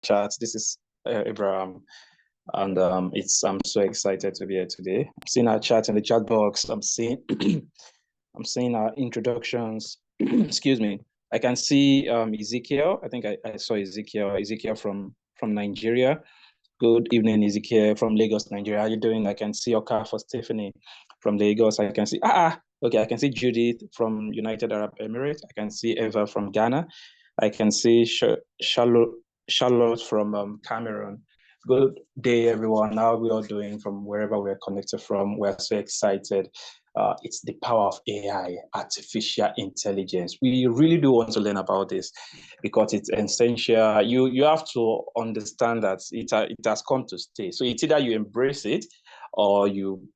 chat. This is Abraham, and I'm so excited to be here today. I'm seeing our chat in the chat box. I'm seeing I'm seeing our introductions. Excuse me. I can see Ezekiel. I think I saw Ezekiel. Ezekiel from Nigeria. Good evening, Ezekiel from Lagos, Nigeria. How you doing? I can see Oka for Stephanie from Lagos. I can see okay. I can see Judith from United Arab Emirates. I can see Eva from Ghana. I can see Charlotte from Cameroon. Good day, everyone. How are we all doing from wherever we're connected from? We're so excited. It's the power of AI, artificial intelligence. We really do want to learn about this because it's essential. You have to understand that it has come to stay. So it's either you embrace it or you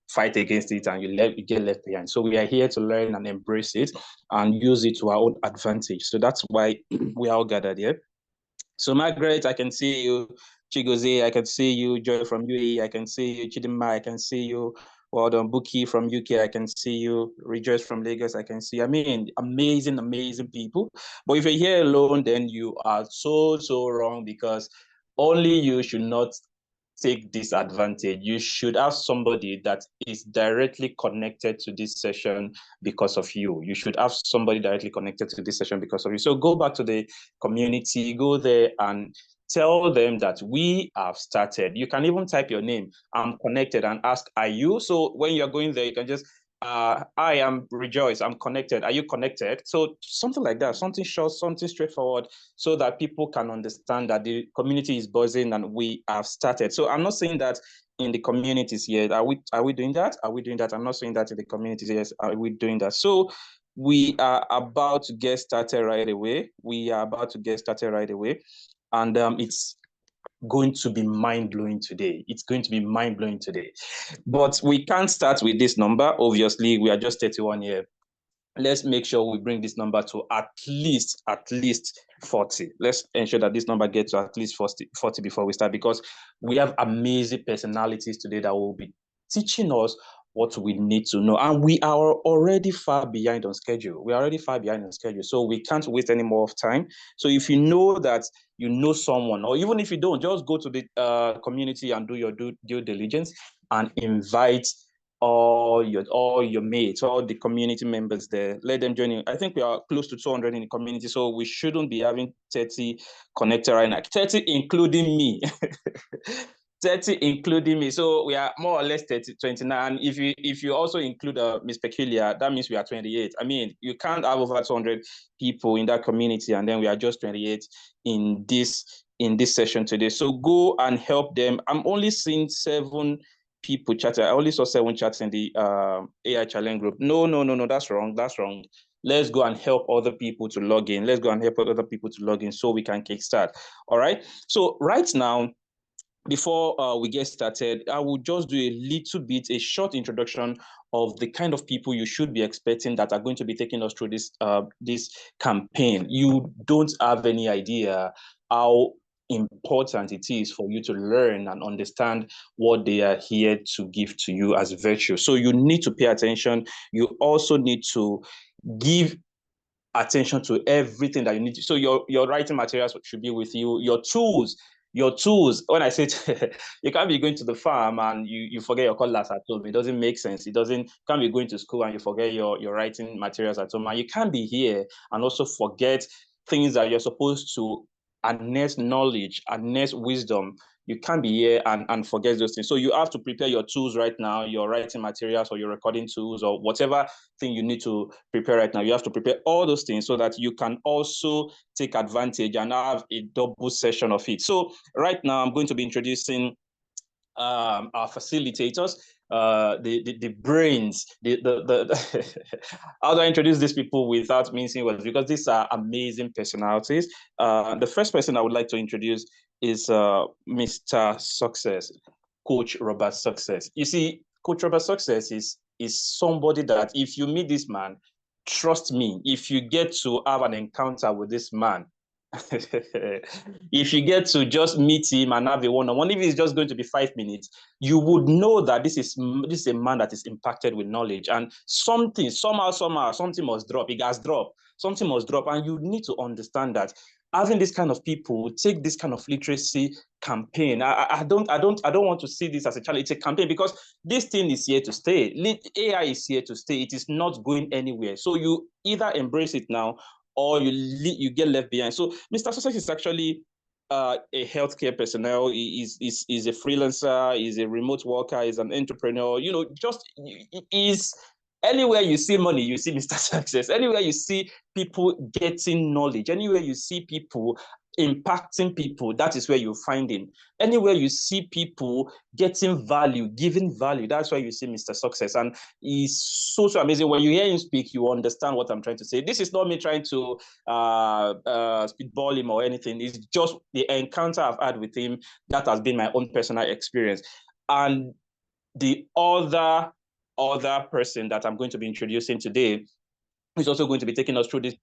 fight against it and you get left behind. So we are here to learn and embrace it and use it to our own advantage. So that's why we are all gathered here. So Margaret, I can see you. Chigozie, I can see you. Joy from UAE, I can see you. Chidima, I can see you. Well done, Buki from UK, I can see you. Rejoice from Lagos, I can see. I mean, amazing, amazing people. But if you're here alone, then you are so wrong because only you should not take this advantage. You should have somebody that is directly connected to this session because of you. You should have somebody directly connected to this session because of you. So go back to the community, go there and tell them that we have started. You can even type your name, I'm connected, and ask, are you? So when you're going there, you can just, I am Rejoice, I'm connected. Are you connected? So something like that, something short, something straightforward, so that people can understand that the community is buzzing and we have started. So I'm not saying that in the communities yet. Are we doing that? Are we doing that? I'm not saying that in the communities yet. Are we doing that? So we are about to get started right away. And it's going to be mind-blowing today. It's going to be mind-blowing today. But we can't start with this number. Obviously, we are just 31 here. Let's make sure we bring this number to at least 40. Let's ensure that this number gets to at least 40 before we start, because we have amazing personalities today that will be teaching us what we need to know. And we are already far behind on schedule. So we can't waste any more of time. So if you know that you know someone, or even if you don't, just go to the community and do your due diligence and invite all your mates, all the community members there. Let them join in. I think we are close to 200 in the community, so we shouldn't be having 30 connected right now. 30 including me. 30 including me. So we are more or less 29. And if you also include Miss Peculiar, that means we are 28. I mean, you can't have over 200 people in that community, and then we are just 28 in this session today. So go and help them. I'm only seeing 7 people chatting. I only saw 7 chats in the AI challenge group. No, that's wrong. Let's go and help other people to log in. So we can kickstart. All right. So right now, before we get started, I will just do a short introduction of the kind of people you should be expecting that are going to be taking us through this campaign. You don't have any idea how important it is for you to learn and understand what they are here to give to you as virtue. So you need to pay attention. You also need to give attention to everything that you need to. So your writing materials should be with you. Your tools. When I say you can't be going to the farm and you forget your cutlass at home. It doesn't make sense. You can't be going to school and you forget your writing materials at home. And you can't be here and also forget things that you're supposed to harness knowledge, harness wisdom. You can't be here and forget those things. So you have to prepare your tools right now, your writing materials or your recording tools or whatever thing you need to prepare right now. You have to prepare all those things so that you can also take advantage and have a double session of it. So right now I'm going to be introducing our facilitators, the brains, how do I introduce these people without mincing words? Because these are amazing personalities. The first person I would like to introduce is Mr. Success, Coach Robert Success. You see, Coach Robert Success is somebody that if you meet this man, trust me, if you get to have an encounter with this man, if you get to just meet him and have a one-on-one, if it's just going to be 5 minutes, you would know that this is a man that is impacted with knowledge, and somehow something must drop. It has dropped. Something must drop, and you need to understand that having this kind of people take this kind of literacy campaign. I don't want to see this as a challenge. It's a campaign because this thing is here to stay. AI is here to stay. It is not going anywhere. So you either embrace it now or you get left behind. So Mr. Success is actually a healthcare personnel. Is a freelancer. Is a remote worker. Is an entrepreneur. Just is. Anywhere you see money, you see Mr. Success. Anywhere you see people getting knowledge, anywhere you see people impacting people, that is where you find him. Anywhere you see people getting value, giving value, that's where you see Mr. Success. And he's so amazing. When you hear him speak, you understand what I'm trying to say. This is not me trying to speedball him or anything. It's just the encounter I've had with him that has been my own personal experience. And the other person that I'm going to be introducing today, who's also going to be taking us through this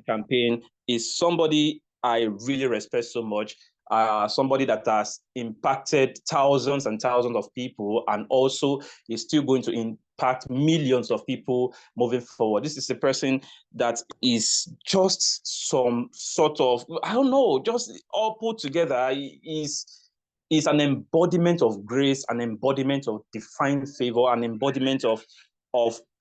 campaign, is somebody I really respect so much, somebody that has impacted thousands and thousands of people, and also is still going to impact millions of people moving forward. This is a person that is just some sort of, I don't know, just all put together. Is an embodiment of grace, an embodiment of divine favor, an embodiment of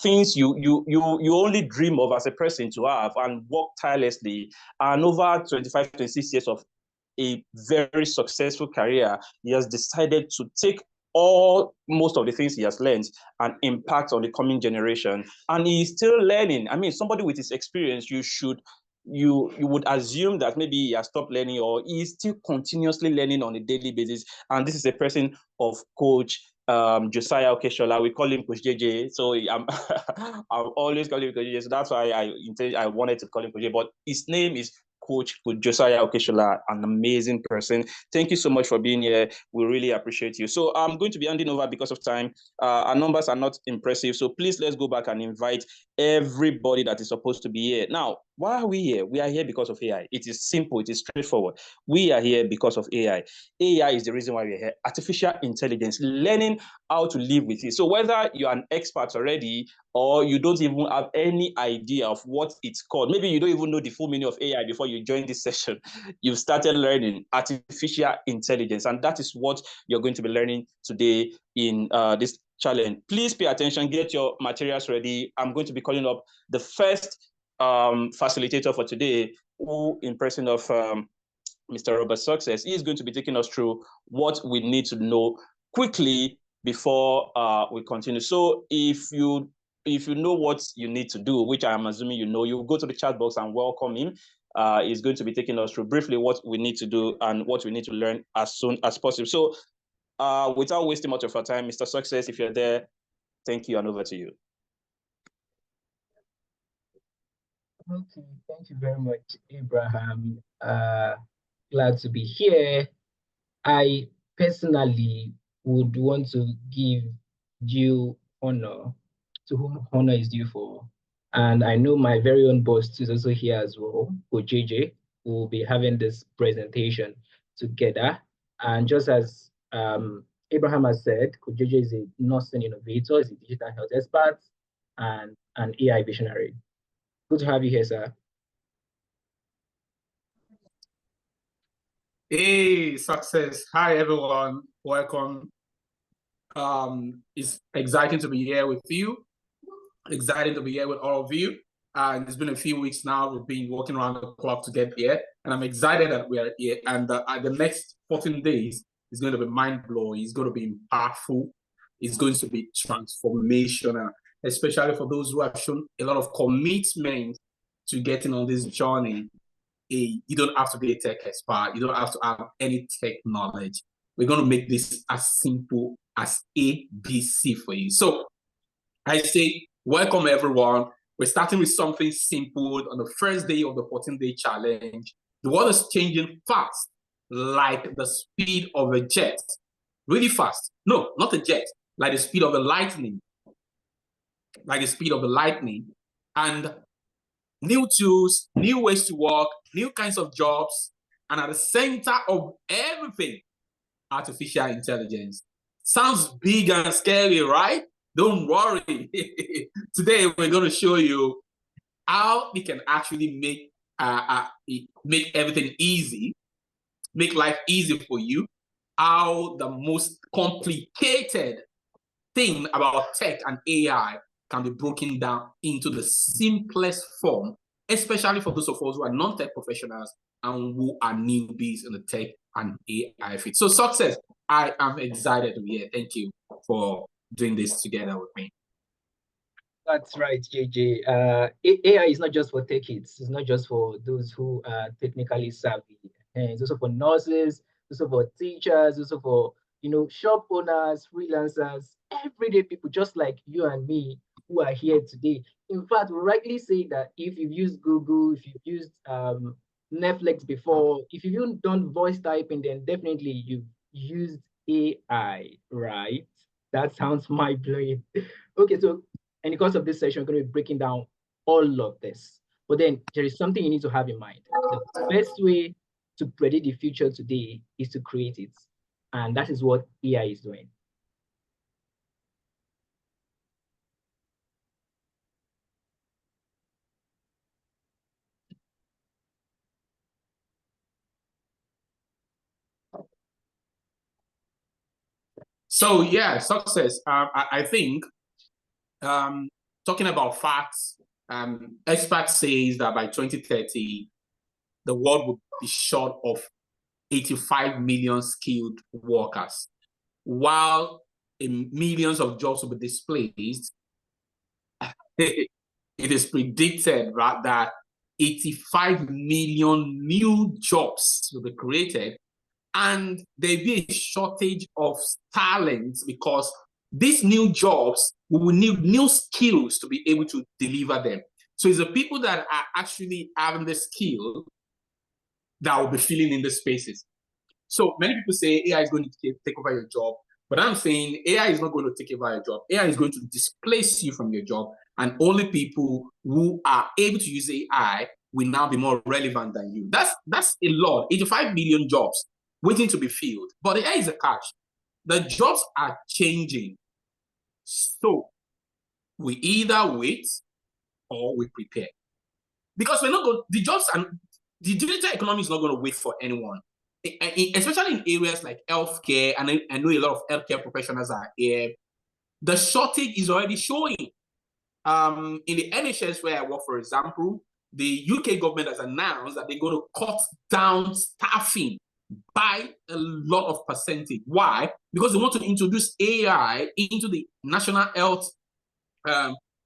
things you only dream of as a person to have, and work tirelessly. And over 25, 26 years of a very successful career, he has decided to take most of the things he has learned and impact on the coming generation. And he's still learning. I mean, somebody with his experience, you would assume that maybe he has stopped learning, or he's still continuously learning on a daily basis. And this is a person of Coach Josiah Okesola. We call him Coach JJ. So I'm always calling him Coach JJ. So that's why I wanted to call him Coach JJ. But his name is Coach Josiah Okesola, an amazing person. Thank you so much for being here. We really appreciate you. So I'm going to be handing over because of time. Our numbers are not impressive. So please, let's go back and invite everybody that is supposed to be here. Now, why are we here? We are here because of AI. It is simple. It is straightforward. We are here because of AI. AI is the reason why we're here. Artificial intelligence, learning how to live with it. So whether you're an expert already or you don't even have any idea of what it's called, maybe you don't even know the full meaning of AI before you join this session, you've started learning artificial intelligence. And that is what you're going to be learning today in this challenge. Please pay attention, get your materials ready. I'm going to be calling up the first facilitator for today, who in person of Mr. Robert Success, he is going to be taking us through what we need to know quickly before we continue. So if you know what you need to do, which I am assuming you know, you go to the chat box and welcome him. He's going to be taking us through briefly what we need to do and what we need to learn as soon as possible. So without wasting much of our time, Mr. Success, if you're there, thank you, and over to you. Okay, thank you very much, Abraham. Glad to be here. I personally would want to give due honor to whom honor is due for. And I know my very own boss is also here as well, Coach JJ, who will be having this presentation together. And just as Abraham has said, Coach JJ is a nursing innovator, is a digital health expert, and an AI visionary. Good to have you here, sir. Hey, Success. Hi, everyone. Welcome. It's exciting to be here with you. Exciting to be here with all of you. And it's been a few weeks now. We've been working around the clock to get here. And I'm excited that we are here. And the next 14 days is going to be mind-blowing. It's going to be impactful. It's going to be transformational, especially for those who have shown a lot of commitment to getting on this journey. You don't have to be a tech expert. You don't have to have any tech knowledge. We're going to make this as simple as ABC for you. So I say, welcome everyone. We're starting with something simple on the first day of the 14-day challenge. The world is changing fast, like the speed of a jet. Really fast. No, not a jet, like the speed of the lightning. Like the speed of the lightning. And new tools, new ways to work, new kinds of jobs, and at the center of everything, artificial intelligence. Sounds big and scary, right? Don't worry. Today, we're going to show you how we can actually make make everything easy, make life easy for you, how the most complicated thing about tech and AI can be broken down into the simplest form, especially for those of us who are non-tech professionals and who are newbies in the tech and AI field. So Success, I am excited to be here. Thank you for doing this together with me. That's right, JJ. AI is not just for techies. It's not just for those who are technically savvy. And it's also for nurses, also for teachers, also for shop owners, freelancers, everyday people just like you and me who are here today. In fact, we rightly say that if you've used Google, if you've used Netflix before, if you've even done voice typing, then definitely you've used AI, right? That sounds mind-blowing. Okay, so in the course of this session, we're going to be breaking down all of this. But then there is something you need to have in mind. The best way to predict the future today is to create it. And that is what AI is doing. So yeah, Success. I think talking about facts, experts say that by 2030, the world will be short of 85 million skilled workers, while millions of jobs will be displaced. It is predicted, right, that 85 million new jobs will be created, and there'll be a shortage of talent because these new jobs, we will need new skills to be able to deliver them. So it's the people that are actually having the skill that will be filling in the spaces. So many people say AI is going to take over your job, but I'm saying AI is not going to take over your job. AI is going to displace you from your job, and only people who are able to use AI will now be more relevant than you. That's a lot. 85 million jobs waiting to be filled. But the AI is a catch. The jobs are changing. So we either wait or we prepare. Because we're not going, the jobs and the digital economy is not going to wait for anyone. Especially in areas like healthcare, and I know a lot of healthcare professionals are here. The shortage is already showing. In the NHS where I work, for example, the UK government has announced that they're going to cut down staffing by a lot of percentage. Why? Because they want to introduce AI into the National Health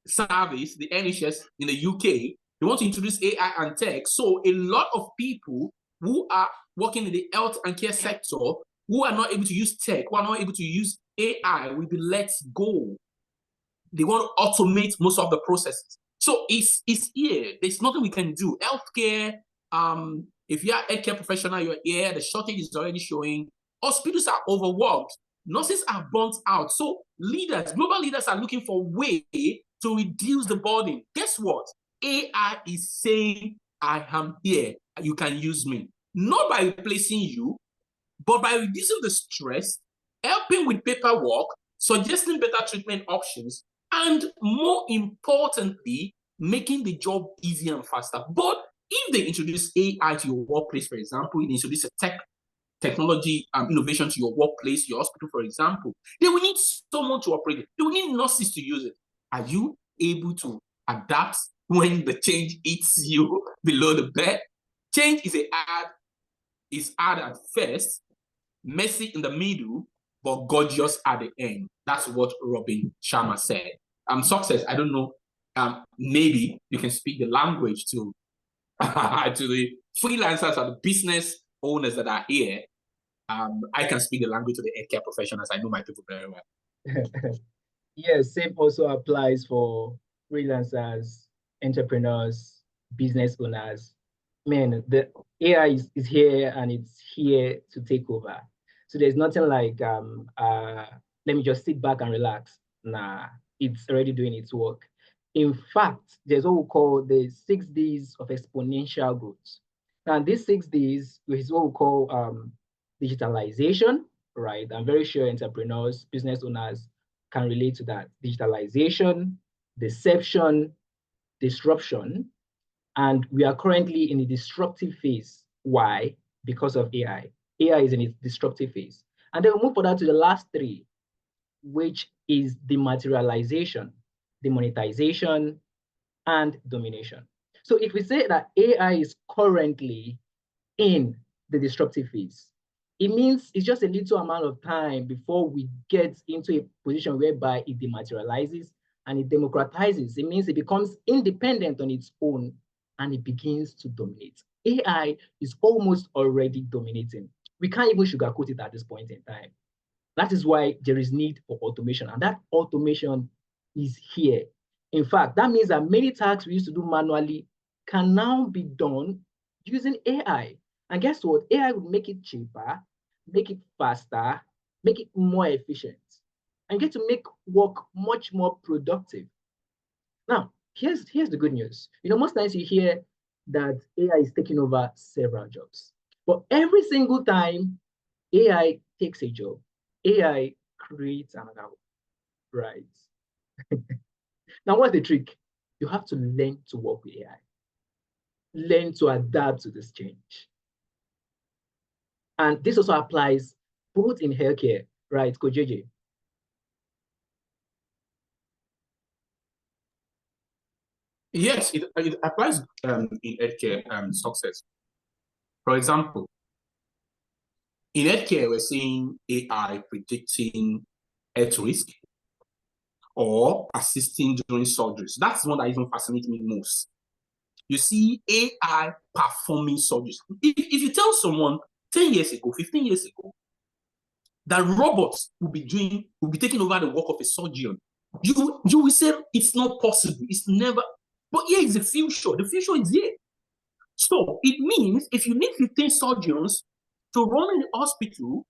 Service, the NHS in the UK. They want to introduce AI and tech. So a lot of people who are working in the health and care sector, who are not able to use tech, who are not able to use AI, will be let go. They want to automate most of the processes. So it's here. There's nothing we can do. Healthcare, if you're a healthcare professional, you're here, the shortage is already showing. Hospitals are overworked. Nurses are burnt out. So leaders, global leaders are looking for a way to reduce the burden. Guess what? AI is saying, I am here. You can use me. Not by replacing you, but by reducing the stress, helping with paperwork, suggesting better treatment options, and more importantly, making the job easier and faster. But if they introduce AI to your workplace, for example, they introduce a technology innovation to your workplace, your hospital, for example, they will need someone to operate it. They will need nurses to use it. Are you able to adapt when the change hits you below the bed? Change is hard at first, messy in the middle, but gorgeous at the end. That's what Robin Sharma said. Success, I don't know, maybe you can speak the language to the freelancers or the business owners that are here. I can speak the language to the healthcare professionals. I know my people very well. Yes, same also applies for freelancers, entrepreneurs, business owners. Man, the AI is here and it's here to take over. So there's nothing like let me just sit back and relax. Nah, it's already doing its work. In fact, there's what we call the 6 Ds of exponential growth. Now, these 6 Ds is what we call digitalization, right? I'm very sure entrepreneurs, business owners can relate to that. Digitalization, deception, disruption, And we are currently in a disruptive phase. Why? Because of AI. AI is in its disruptive phase. And then we'll move further to the last three, which is dematerialization, demonetization, and domination. So if we say that AI is currently in the disruptive phase, it means it's just a little amount of time before we get into a position whereby it dematerializes and it democratizes. It means it becomes independent on its own and it begins to dominate. AI is almost already dominating. We can't even sugarcoat it at this point in time. That is why there is need for automation, and that automation is here. In fact, that means that many tasks we used to do manually can now be done using AI. And guess what? AI will make it cheaper, make it faster, make it more efficient, and get to make work much more productive. Now, here's the good news. Most times you hear that AI is taking over several jobs. But every single time AI takes a job, AI creates another one, right? Now, what's the trick? You have to learn to work with AI. Learn to adapt to this change. And this also applies both in healthcare, right, Coach JJ? Yes, it applies in healthcare success. For example, in healthcare, we're seeing AI predicting health risk or assisting during surgeries. That's one that even fascinates me most. You see AI performing surgeries. If you tell someone 10 years ago, 15 years ago, that robots will be taking over the work of a surgeon, you will say it's not possible. It's never. But here is the future. The future is here. So it means if you need 15 surgeons to run in the hospital,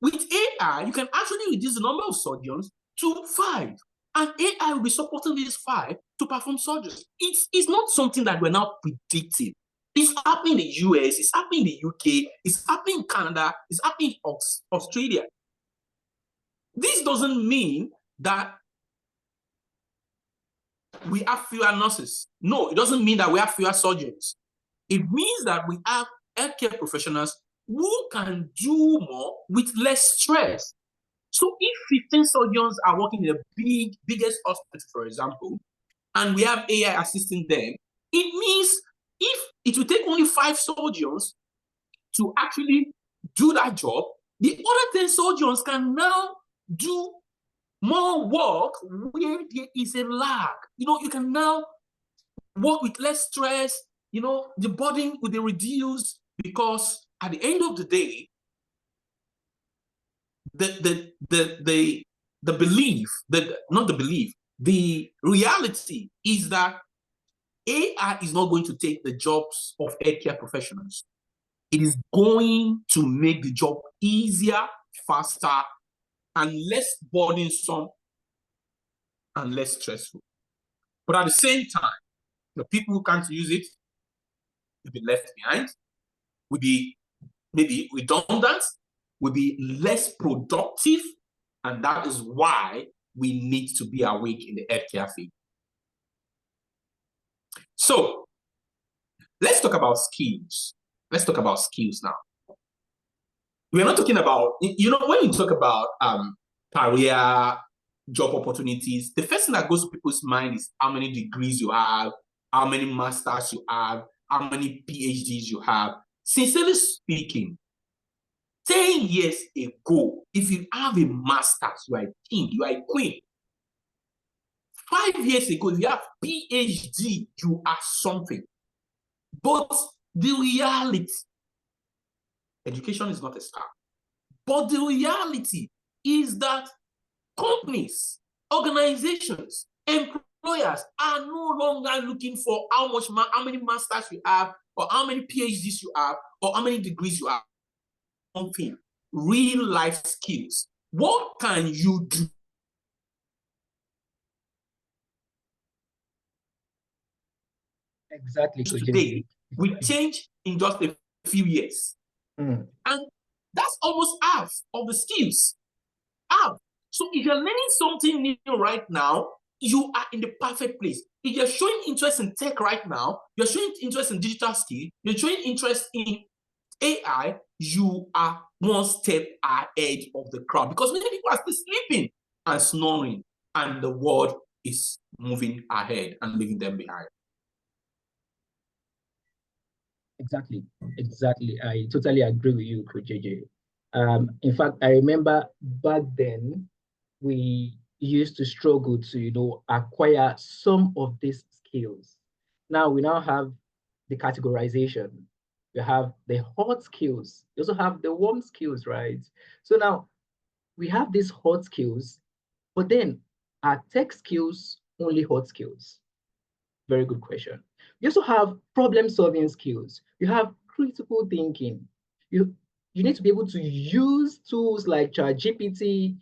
with AI, you can actually reduce the number of surgeons to 5. And AI will be supporting these 5 to perform surgeries. It's not something that we're now predicting. It's happening in the US, it's happening in the UK, it's happening in Canada, it's happening in Australia. This doesn't mean that we have fewer nurses. No, it doesn't mean that we have fewer surgeons. It means that we have healthcare professionals who can do more with less stress. So if 15 surgeons are working in the biggest hospital, for example, and we have AI assisting them, it means if it will take only 5 surgeons to actually do that job, the other 10 surgeons can now do more work where there is a lag. You can now work with less stress. The burden will be reduced because at the end of the day, the reality is that AI is not going to take the jobs of healthcare professionals. It is going to make the job easier, faster, and less burdensome and less stressful. But at the same time, the people who can't use it will be left behind, will be maybe redundant, will be less productive, and that is why we need to be awake in the healthcare field. So let's talk about skills. Let's talk about skills now. We're not talking about, when you talk about career, job opportunities, the first thing that goes to people's mind is how many degrees you have, how many masters you have, how many PhDs you have. Sincerely speaking, 10 years ago, if you have a master's, you are a king, you are a queen. 5 years ago, if you have PhD, you are something. But the reality, education is not a star. But the reality is that companies, organizations, employers are no longer looking for how many masters you have, or how many PhDs you have, or how many degrees you have. Something, real life skills. What can you do? Exactly. Today will change in just a few years. And that's almost half of the skills. Half. So if you're learning something new right now, you are in the perfect place. If you're showing interest in tech right now, you're showing interest in digital skill, you're showing interest in AI, you are one step ahead of the crowd because many people are still sleeping and snoring, and the world is moving ahead and leaving them behind. Exactly. I totally agree with you, Coach JJ. In fact, I remember back then we used to struggle to, acquire some of these skills. Now we have the categorization. We have the hot skills. We also have the warm skills, right? So now we have these hot skills, but then are tech skills only hot skills? Very good question. You also have problem-solving skills. You have critical thinking. You need to be able to use tools like ChatGPT,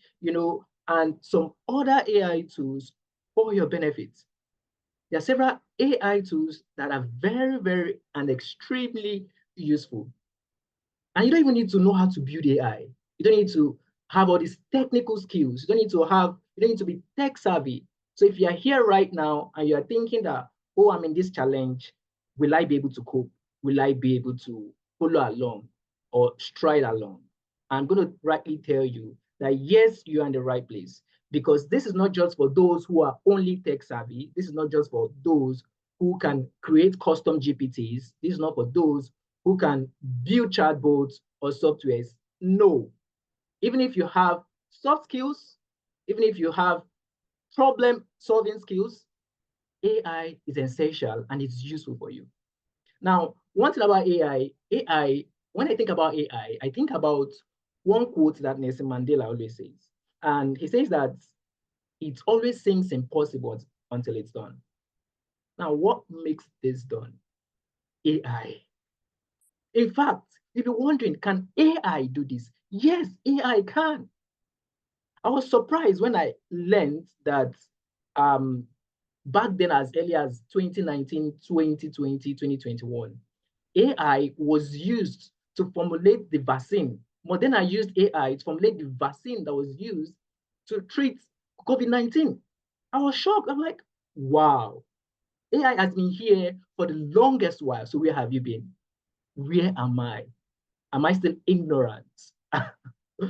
and some other AI tools for your benefit. There are several AI tools that are very, very and extremely useful. And you don't even need to know how to build AI. You don't need to have all these technical skills. You don't need to be tech savvy. So if you're here right now and you're thinking that, oh, I'm in this challenge, will I be able to cope? Will I be able to follow along or stride along? I'm going to rightly tell you that yes, you're in the right place, because this is not just for those who are only tech savvy. This is not just for those who can create custom GPTs. This is not for those who can build chatbots or softwares. No. Even if you have soft skills, even if you have problem-solving skills, AI is essential and it's useful for you. Now, one thing about AI, when I think about AI, I think about one quote that Nelson Mandela always says. And he says that it always seems impossible until it's done. Now, what makes this done? AI. In fact, if you're wondering, can AI do this? Yes, AI can. I was surprised when I learned that back then, as early as 2019, 2020, 2021, AI was used to formulate the vaccine. Moderna used AI to formulate the vaccine that was used to treat COVID-19. I was shocked. I'm like, wow, AI has been here for the longest while. So where have you been? Where am I? Am I still ignorant?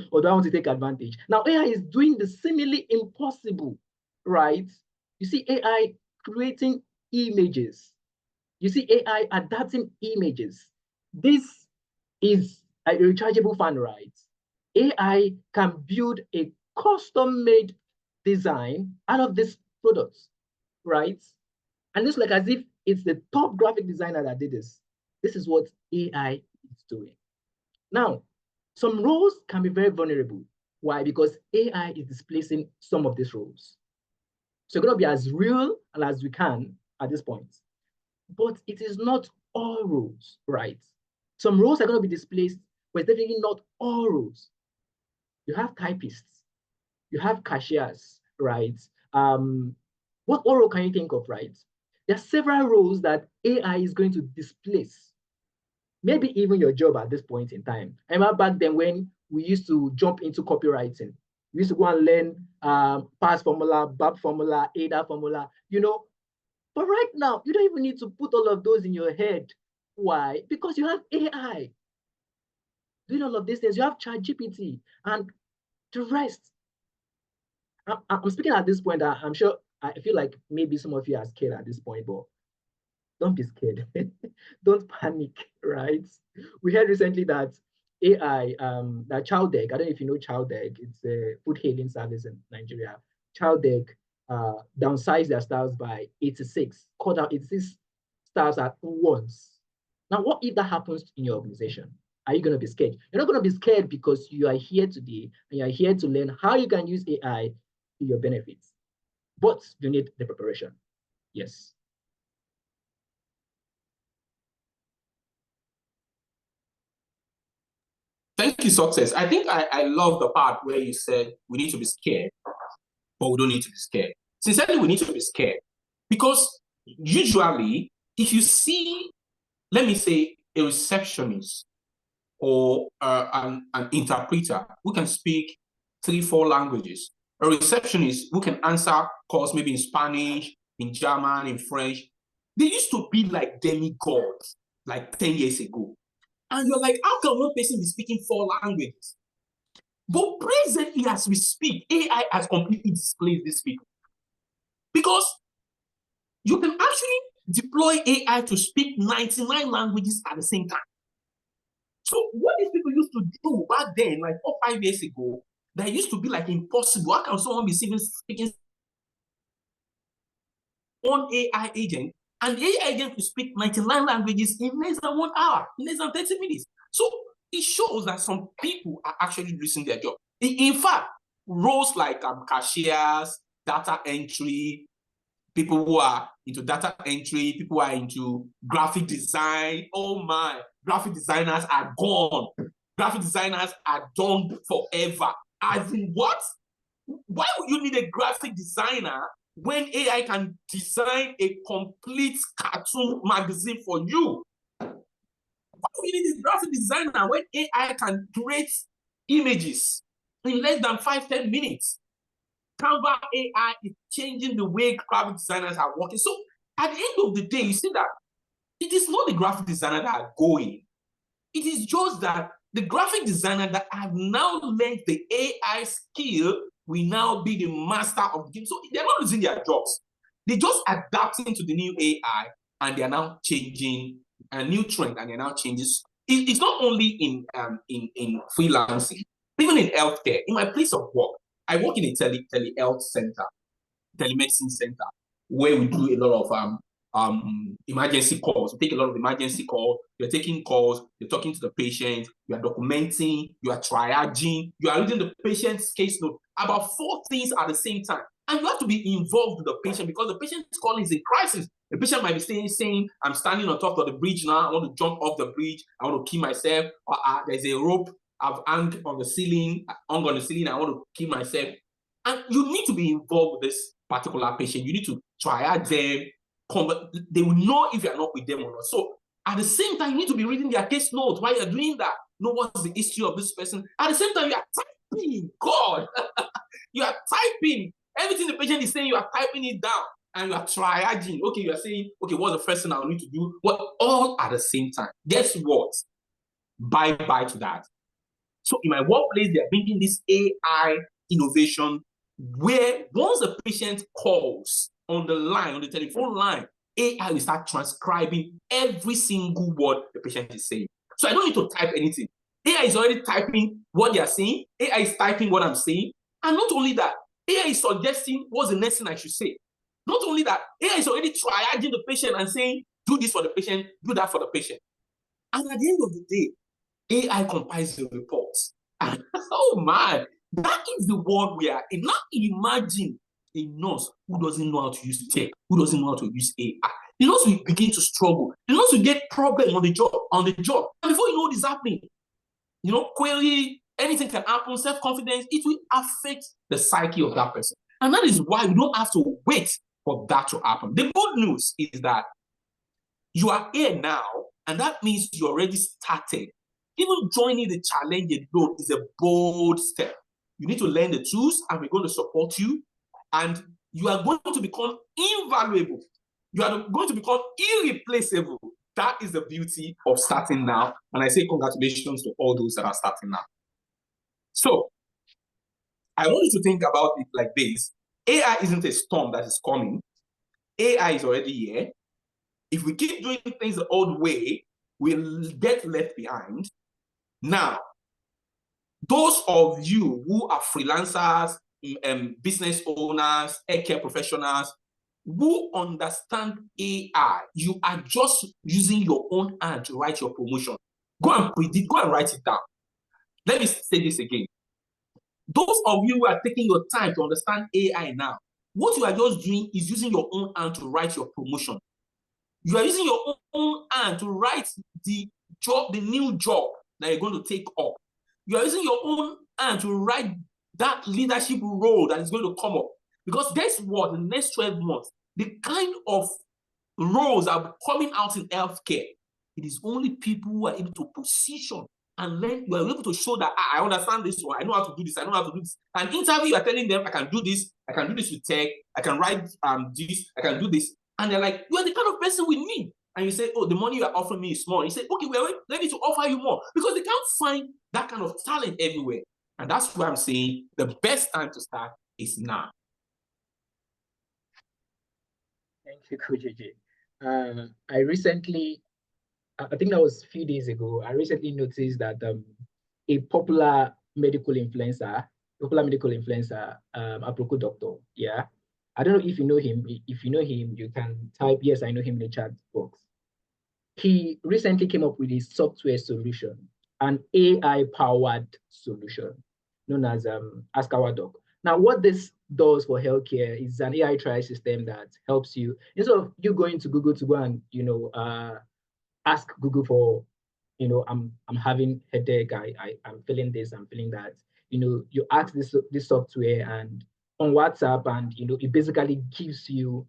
Or do I want to take advantage? Now, AI is doing the seemingly impossible, right? You see AI creating images. You see AI adapting images. This is a rechargeable fan, right? AI can build a custom-made design out of this product, right? And it's like as if it's the top graphic designer that did this. This is what AI is doing. Now, some roles can be very vulnerable. Why? Because AI is displacing some of these roles. So we're going to be as real and as we can at this point. But it is not all roles, right? Some roles are going to be displaced, but it's definitely not all roles. You have typists, you have cashiers, right? What role can you think of, right? There are several roles that AI is going to displace. Maybe even your job at this point in time. I remember back then when we used to jump into copywriting. We used to go and learn PASS formula, BAP formula, ADA formula, But right now, you don't even need to put all of those in your head. Why? Because you have AI doing all of these things. You have ChatGPT and the rest. I'm speaking at this point. I'm sure, I feel like maybe some of you are scared at this point, but don't be scared. Don't panic, right? We heard recently that AI, that Chowdeck, I don't know if you know Chowdeck, it's a food hailing service in Nigeria. Chowdeck downsized their staffs by 86, cut out 86 staffs at once. Now, what if that happens in your organization? Are you going to be scared? You're not going to be scared because you are here today and you are here to learn how you can use AI to your benefits. But you need the preparation. Yes. Thank you, Success. I think I love the part where you said we need to be scared, but we don't need to be scared. Sincerely, we need to be scared because usually if you see, let me say, a receptionist or an interpreter who can speak 3-4 languages, a receptionist who can answer calls maybe in Spanish, in German, in French. They used to be like demigods like 10 years ago. And you're like, how can one person be speaking 4 languages? But presently, as we speak, AI has completely displaced these people. Because you can actually deploy AI to speak 99 languages at the same time. So what these people used to do back then, like 4 or 5 years ago, that used to be like impossible. How can someone be speaking one AI agent, and the AI agent will speak 99 languages in less than 1 hour, in less than 30 minutes? So it shows that some people are actually losing their job. In fact, roles like cashiers, data entry, people who are into data entry, people who are into graphic design, oh my, graphic designers are gone. Graphic designers are done forever. As in what? Why would you need a graphic designer when AI can design a complete cartoon magazine for you? Why would you need a graphic designer when AI can create images in less than 5-10 minutes? Canva AI is changing the way graphic designers are working. So at the end of the day, you see that it is not the graphic designer that are going. It is just that the graphic designer that have now learned the AI skill will now be the master of the game. So they're not losing their jobs. They're just adapting to the new AI, and they're now changing a new trend, and they're now changing. It's not only in freelancing, even in healthcare. In my place of work, I work in a telehealth center, telemedicine center, where we do a lot of emergency calls. We take a lot of emergency calls. You're taking calls, you're talking to the patient, you are documenting, you are triaging, you are reading the patient's case note, about 4 things at the same time. And you have to be involved with the patient because the patient's call is a crisis. The patient might be saying, I'm standing on top of the bridge now, I want to jump off the bridge, I want to kill myself, or there's a rope I've hung on the ceiling, I want to kill myself. And you need to be involved with this particular patient. You need to triage them. They will know if you're not with them or not. So at the same time, you need to be reading their case notes while you're doing that. Know what's the history of this person. At the same time, you are typing. God, you are typing. Everything the patient is saying, you are typing it down. And you are triaging. Okay, you are saying, okay, what's the first thing I need to do? What? All at the same time. Guess what? Bye-bye to that. So in my workplace, they are bringing this AI innovation where once the patient calls on the line, on the telephone line, AI will start transcribing every single word the patient is saying. So I don't need to type anything. AI is already typing what they are saying. AI is typing what I'm saying. And not only that, AI is suggesting what's the next thing I should say. Not only that, AI is already triaging the patient and saying, do this for the patient, do that for the patient. And at the end of the day, AI compiles the reports. And oh my, that is the world we are in. Now imagine a nurse who doesn't know how to use tech, who doesn't know how to use AI. The nurse will begin to struggle. The nurse will get problem on the job. And before you know what is happening, query, anything can happen, self-confidence, it will affect the psyche of that person. And that is why we don't have to wait for that to happen. The good news is that you are here now, and that means you already started. Even joining the challenge alone is a bold step. You need to learn the tools, and we're going to support you. And you are going to become invaluable. You are going to become irreplaceable. That is the beauty of starting now. And I say congratulations to all those that are starting now. So I want you to think about it like this. AI isn't a storm that is coming. AI is already here. If we keep doing things the old way, we'll get left behind. Now, those of you who are freelancers, business owners, healthcare professionals, who understand AI, you are just using your own hand to write your promotion. Go and write it down. Let me say this again. Those of you who are taking your time to understand AI now, what you are just doing is using your own hand to write your promotion. You are using your own hand to write the new job that you're going to take up. You are using your own hand to write that leadership role that is going to come up. Because guess what? In the next 12 months, the kind of roles that are coming out in healthcare, it is only people who are able to position And then you are able to show that I understand this one, I know how to do this, I know how to do this. And interview, you are telling them, I can do this with tech, I can write this, I can do this. And they're like, you are the kind of person we need. And you say, oh, the money you are offering me is small. And you say, okay, we're ready to offer you more, because they can't find that kind of talent everywhere. And that's why I'm saying the best time to start is now. Thank you, Coach JJ. I recently, I think that was a few days ago, I recently noticed that a popular medical influencer, Aproko Doctor, yeah. I don't know if you know him. If you know him, you can type, yes, I know him in the chat box. He recently came up with a software solution, an AI-powered solution known as Ask Our Doc. Now, what this does for healthcare is an AI trial system that helps you, instead of you going to Google to go and, ask Google for, I'm having headache, I'm feeling this, I'm feeling that. You ask this software and on WhatsApp, and it basically gives you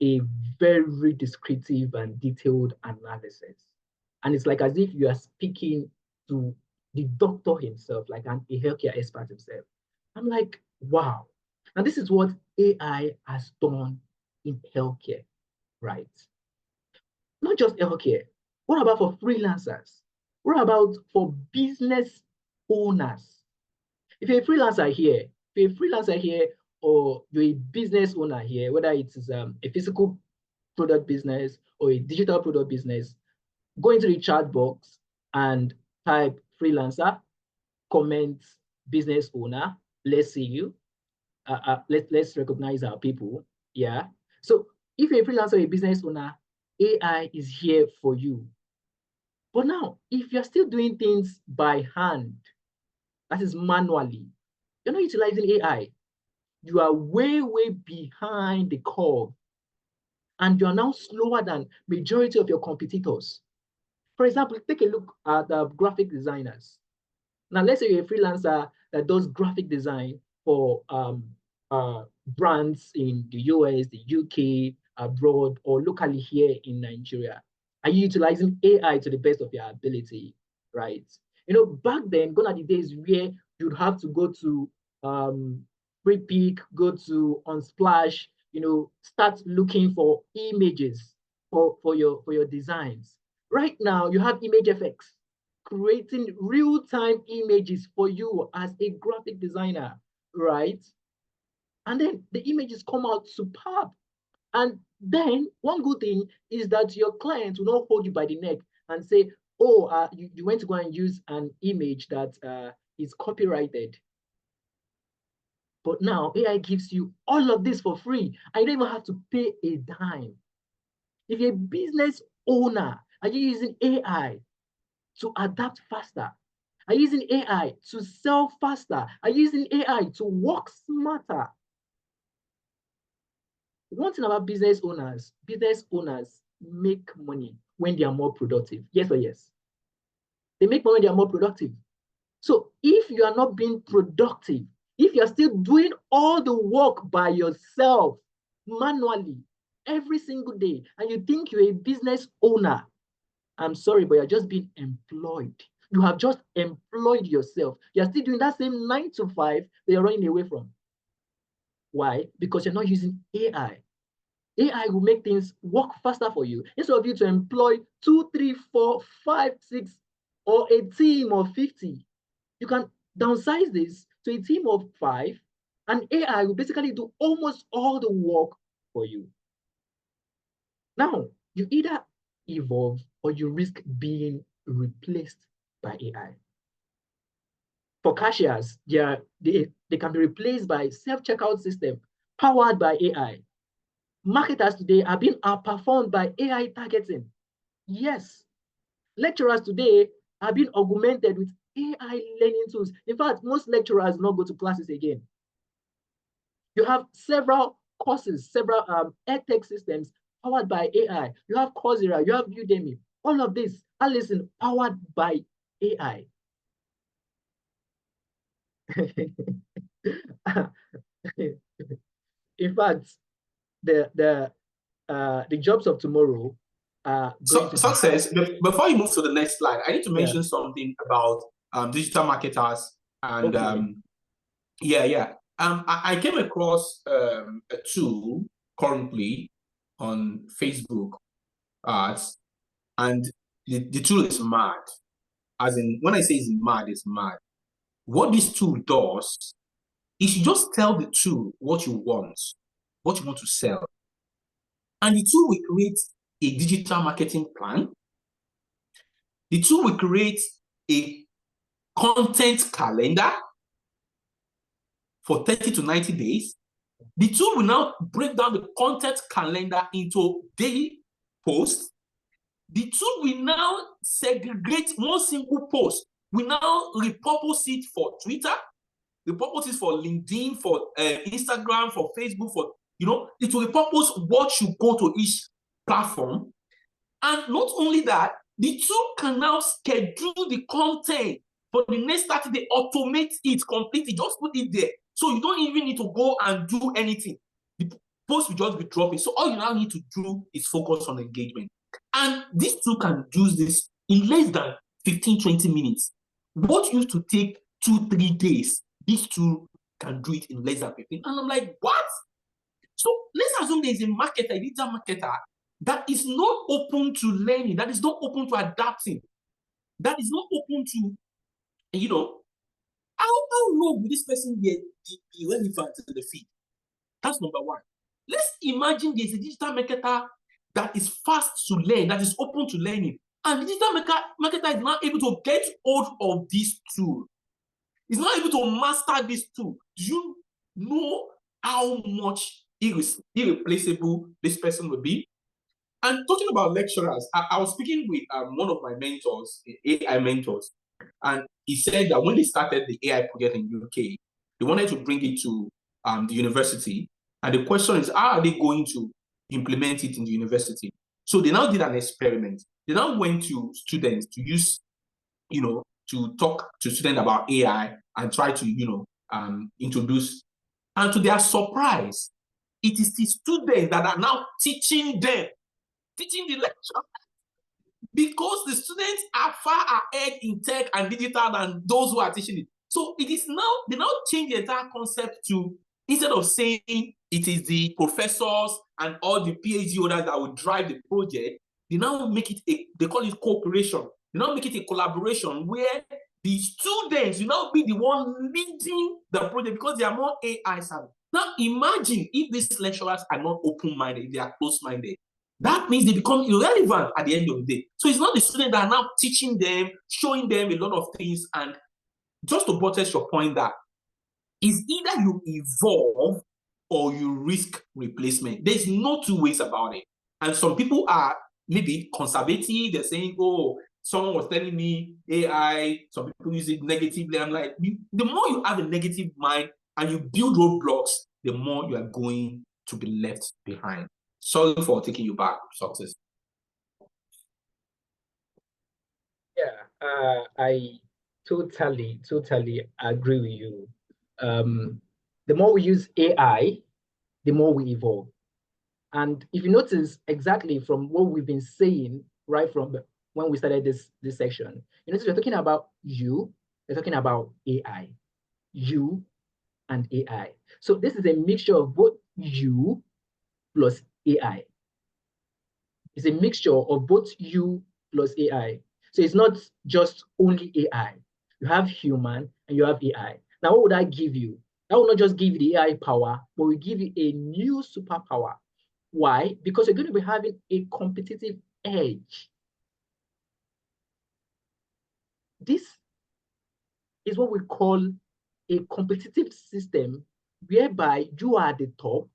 a very descriptive and detailed analysis. And it's like as if you are speaking to the doctor himself, like a healthcare expert himself. I'm like, wow. And this is what AI has done in healthcare, right? Not just healthcare. What about for freelancers? What about for business owners? If you're a freelancer here, or you're a business owner here, whether it is a physical product business or a digital product business, go into the chat box and type freelancer, comment business owner. Let's see you. Let's recognize our people. Yeah. So if you're a freelancer or a business owner, AI is here for you. But now, if you're still doing things by hand, that is manually, you're not utilizing AI. You are way, way behind the curve. And you're now slower than majority of your competitors. For example, take a look at the graphic designers. Now, let's say you're a freelancer that does graphic design for brands in the US, the UK, abroad, or locally here in Nigeria. Are you utilizing AI to the best of your ability, right? Back then, gone are the days where you'd have to go to Freepik, go to Unsplash, start looking for images for your designs. Right now, you have ImageFX creating real-time images for you as a graphic designer, right? And then the images come out superb. And then one good thing is that your client will not hold you by the neck and say, oh, you went to go and use an image that is copyrighted. But now AI gives you all of this for free. And you don't even have to pay a dime. If you're a business owner, are you using AI to adapt faster? Are you using AI to sell faster? Are you using AI to work smarter? One thing about business owners make money when they are more productive. Yes or yes? They make money when they are more productive. So if you are not being productive, if you're still doing all the work by yourself, manually, every single day, and you think you're a business owner, I'm sorry, but you're just being employed. You have just employed yourself. You're still doing that same 9 to 5 that you're running away from. Why? Because you're not using AI. AI will make things work faster for you. Instead of you to employ 2, 3, 4, 5, 6, or a team of 50, you can downsize this to a team of 5, and AI will basically do almost all the work for you. Now, you either evolve or you risk being replaced by AI. For cashiers, they can be replaced by self-checkout system powered by AI. Marketers today are being outperformed by AI targeting. Yes. Lecturers today are being augmented with AI learning tools. In fact, most lecturers do not go to classes again. You have several courses, several edtech systems powered by AI. You have Coursera, you have Udemy. All of this, listen, powered by AI. In fact, the jobs of tomorrow are going to success. Before you move to the next slide, I need to mention something about digital marketers, and Okay. I came across a tool currently on Facebook ads, and the tool is mad. As in, when I say it's mad, it's mad. What this tool does is you just tell the tool what you want to sell. And the tool will create a digital marketing plan. The tool will create a content calendar for 30 to 90 days. The tool will now break down the content calendar into daily posts. The tool will now segregate one single post. We now repurpose it for Twitter, repurpose it for LinkedIn, for Instagram, for Facebook, for, it will repurpose what should go to each platform. And not only that, the tool can now schedule the content for the next 30 days, automate it completely, just put it there. So you don't even need to go and do anything. The post will just be dropping. So all you now need to do is focus on engagement. And this tool can do this in less than 15, 20 minutes. What used to take 2-3 days, this tool can do it in less than 15. And I'm like, what? So let's assume there's a marketer, a digital marketer, that is not open to learning, that is not open to adapting, that is not open to, how long will this person be relevant in the field? That's number one. Let's imagine there's a digital marketer that is fast to learn, that is open to learning, and the digital marketer is not able to get hold of this tool. Is not able to master this tool. Do you know how much irreplaceable this person will be? And talking about lecturers, I was speaking with one of my mentors, AI mentors, and he said that when they started the AI project in UK, they wanted to bring it to the university. And the question is, how are they going to implement it in the university? So they now did an experiment. They now went to students to use, to talk to students about AI and try to, introduce. And to their surprise, it is the students that are now teaching the lecture, because the students are far ahead in tech and digital than those who are teaching it. So it is now, they now change the entire concept to, instead of saying it is the professors and all the PhD holders that will drive the project, they now make it they call it cooperation. They now make it a collaboration where the students will now be the one leading the project because they are more AI savvy. Now imagine if these lecturers are not open-minded, they are closed-minded. That means they become irrelevant at the end of the day. So it's not the students that are now teaching them, showing them a lot of things. And just to buttress your point, that is either you evolve or you risk replacement. There's no two ways about it. And some people are maybe conservative. They're saying, oh, someone was telling me AI, some people use it negatively. I'm like, the more you have a negative mind and you build roadblocks, the more you are going to be left behind. Sorry for taking you back, Success. Yeah, I totally agree with you. The more we use AI, the more we evolve. And if you notice exactly from what we've been saying right from when we started this section, you notice we're talking about we're talking about AI, you and AI. So this is a mixture of both you plus AI. It's a mixture of both you plus AI. So it's not just only AI. You have human and you have AI. Now, what would I give you? That will not just give you the AI power, but we give you a new superpower. Why? Because you're going to be having a competitive edge. This is what we call a competitive system whereby you are at the top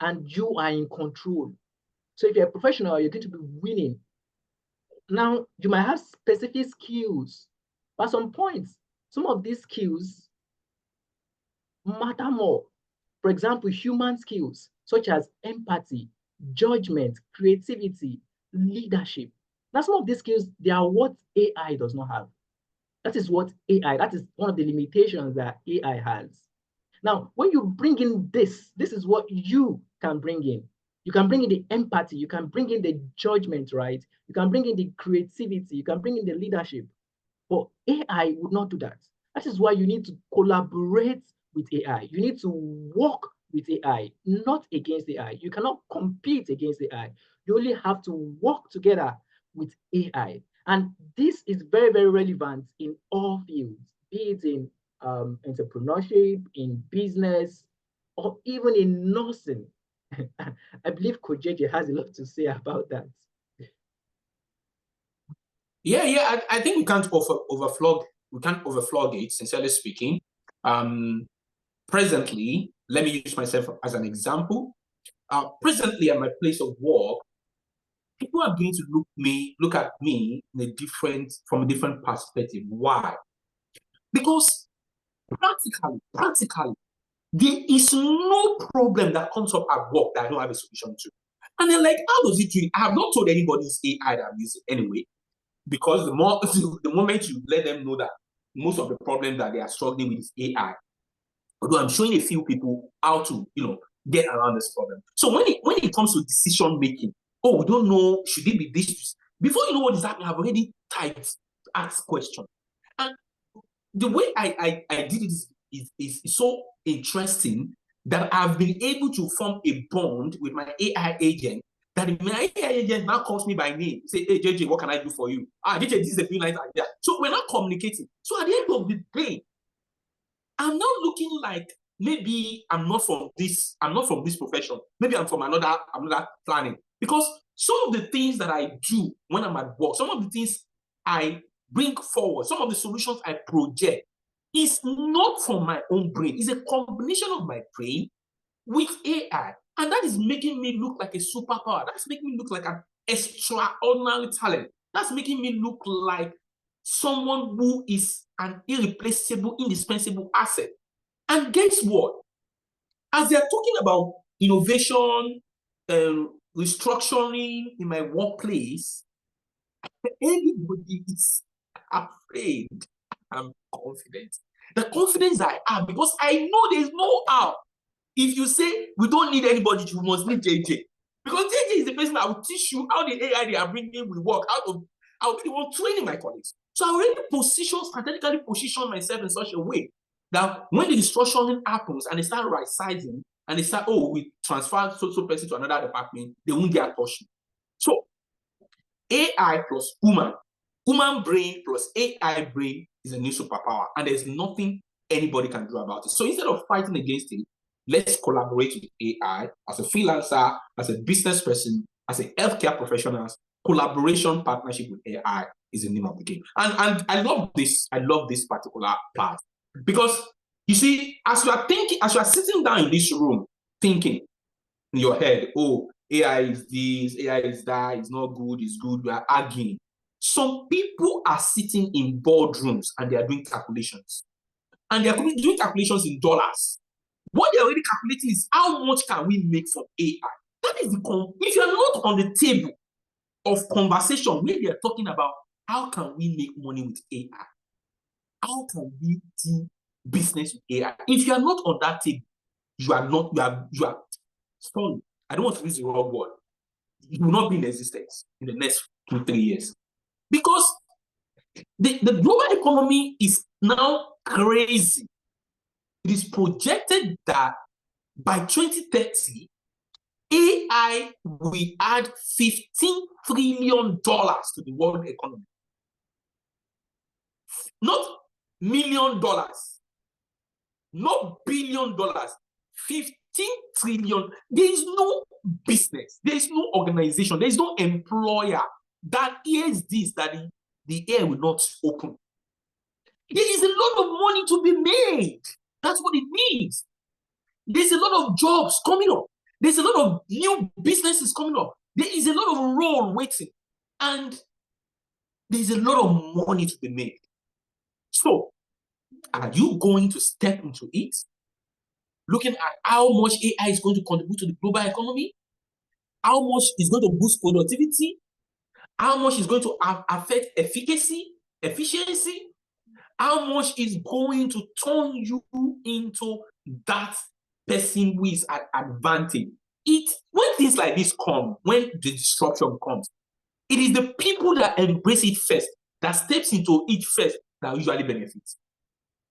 and you are in control. So if you're a professional, you're going to be winning. Now, you might have specific skills, but at some points, some of these skills matter more. For example, human skills such as empathy, judgment, creativity, leadership. Now, some of these skills, they are what AI does not have. That is what AI, that is one of the limitations that AI has. Now, when you bring in this is what you can bring in. You can bring in the empathy, you can bring in the judgment, right? You can bring in the creativity, you can bring in the leadership. But AI would not do that. That is why you need to collaborate with AI. You need to work with AI, not against AI. You cannot compete against AI. You only have to work together with AI. And this is very, very relevant in all fields, be it in entrepreneurship, in business, or even in nursing. I believe Coach JJ has a lot to say about that. Yeah. I think we can't overflog it, sincerely speaking. Presently, let me use myself as an example. Presently, at my place of work, people are going to look at me from a different perspective. Why? Because practically, there is no problem that comes up at work that I don't have a solution to. And they're like, how does it do it? I have not told anybody it's AI that I'm using anyway, because the moment you let them know that most of the problems that they are struggling with is AI, although I'm showing a few people how to, get around this problem. So when it comes to decision making, we don't know, should it be this? Before you know what is happening, I've already typed, asked questions. And the way I did it is so interesting that I've been able to form a bond with my AI agent, that my AI agent now calls me by name, say, hey, JJ, what can I do for you? JJ, this is a freelance idea. So we're not communicating. So at the end of the day, I'm not looking like maybe I'm not from this profession. Maybe I'm from another planning. Because some of the things that I do when I'm at work, some of the things I bring forward, some of the solutions I project is not from my own brain. It's a combination of my brain with AI. And that is making me look like a superpower. That's making me look like an extraordinary talent. That's making me look like someone who is an irreplaceable, indispensable asset. And guess what? As they're talking about innovation, restructuring in my workplace, everybody is afraid. I'm confident. The confidence I have, because I know there's no how. If you say we don't need anybody, you must need JJ. Because JJ is the person that will teach you how the AI they are bringing will work. I'll be the one training my colleagues. So I already strategically position myself in such a way that when the restructuring happens and they start right sizing and they start, we transfer so person to another department, they won't get touched. So AI plus human brain plus AI brain is a new superpower, and there's nothing anybody can do about it. So instead of fighting against it, let's collaborate with AI as a freelancer, as a business person, as a healthcare professional. Collaboration, partnership with AI is the name of the game. And I love this. I love this particular part, because you see, as you are sitting down in this room thinking in your head, AI is this, AI is that, it's not good, it's good, we are arguing. Some people are sitting in boardrooms and they are doing calculations. And they are doing calculations in dollars. What they're already calculating is how much can we make from AI? That is if you're not on the table of conversation, maybe you're talking about how can we make money with AI? How can we do business with AI? If you're not on that table, you are sorry, I don't want to use the wrong word. It will not be in existence in the next 2-3 years. Because the global economy is now crazy. It is projected that by 2030, AI will add $15 trillion to the world economy. Not $1 million, not $1 billion, 15 trillion. There is no business, there is no organization, there is no employer that hears this, that the air will not open. There is a lot of money to be made. That's what it means. There's a lot of jobs coming up. There's a lot of new businesses coming up. There is a lot of role waiting. And there's a lot of money to be made. So, are you going to step into it? Looking at how much AI is going to contribute to the global economy, how much is going to boost productivity, how much is going to affect efficiency, how much is going to turn you into that person who is at advantage. When things like this come, when the disruption comes, it is the people that embrace it first that steps into it first that usually benefits.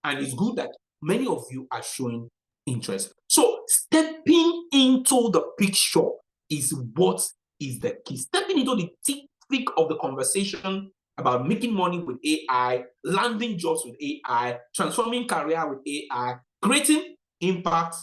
And it's good that many of you are showing interest. So stepping into the picture is what is the key. Stepping into the thick of the conversation about making money with AI, landing jobs with AI, transforming career with AI, creating impact,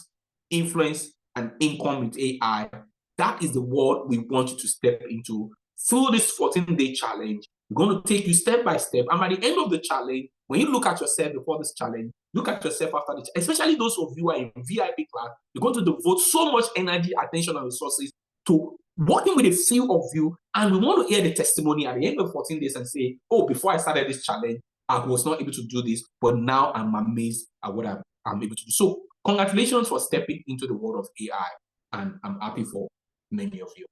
influence, and income with AI. That is the world we want you to step into through this 14-day challenge. We're going to take you step by step. And by the end of the challenge, when you look at yourself before this challenge, look at yourself after the challenge, especially those of you who are in VIP class, you're going to devote so much energy, attention, and resources to working with a few of you. And we want to hear the testimony at the end of 14 days and say, oh, before I started this challenge, I was not able to do this, but now I'm amazed at what I'm able to do. So congratulations for stepping into the world of AI. And I'm happy for many of you.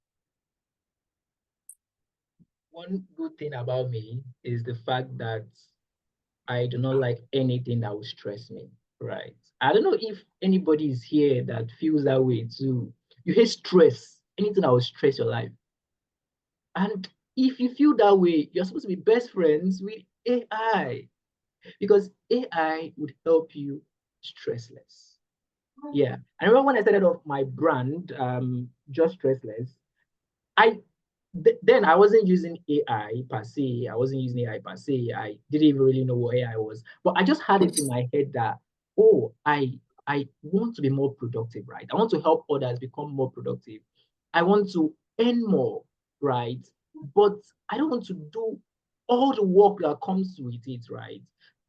One good thing about me is the fact that I do not like anything that will stress me, right? I don't know if anybody is here that feels that way too. You hate stress, anything that will stress your life. And if you feel that way, you're supposed to be best friends with AI because AI would help you stressless. Yeah. I remember when I started off my brand, Just Stressless, then I wasn't using AI per se. I wasn't using AI per se. I didn't even really know what AI was. But I just had it in my head that, oh, I want to be more productive, right? I want to help others become more productive. I want to earn more, right? But I don't want to do all the work that comes with it, right?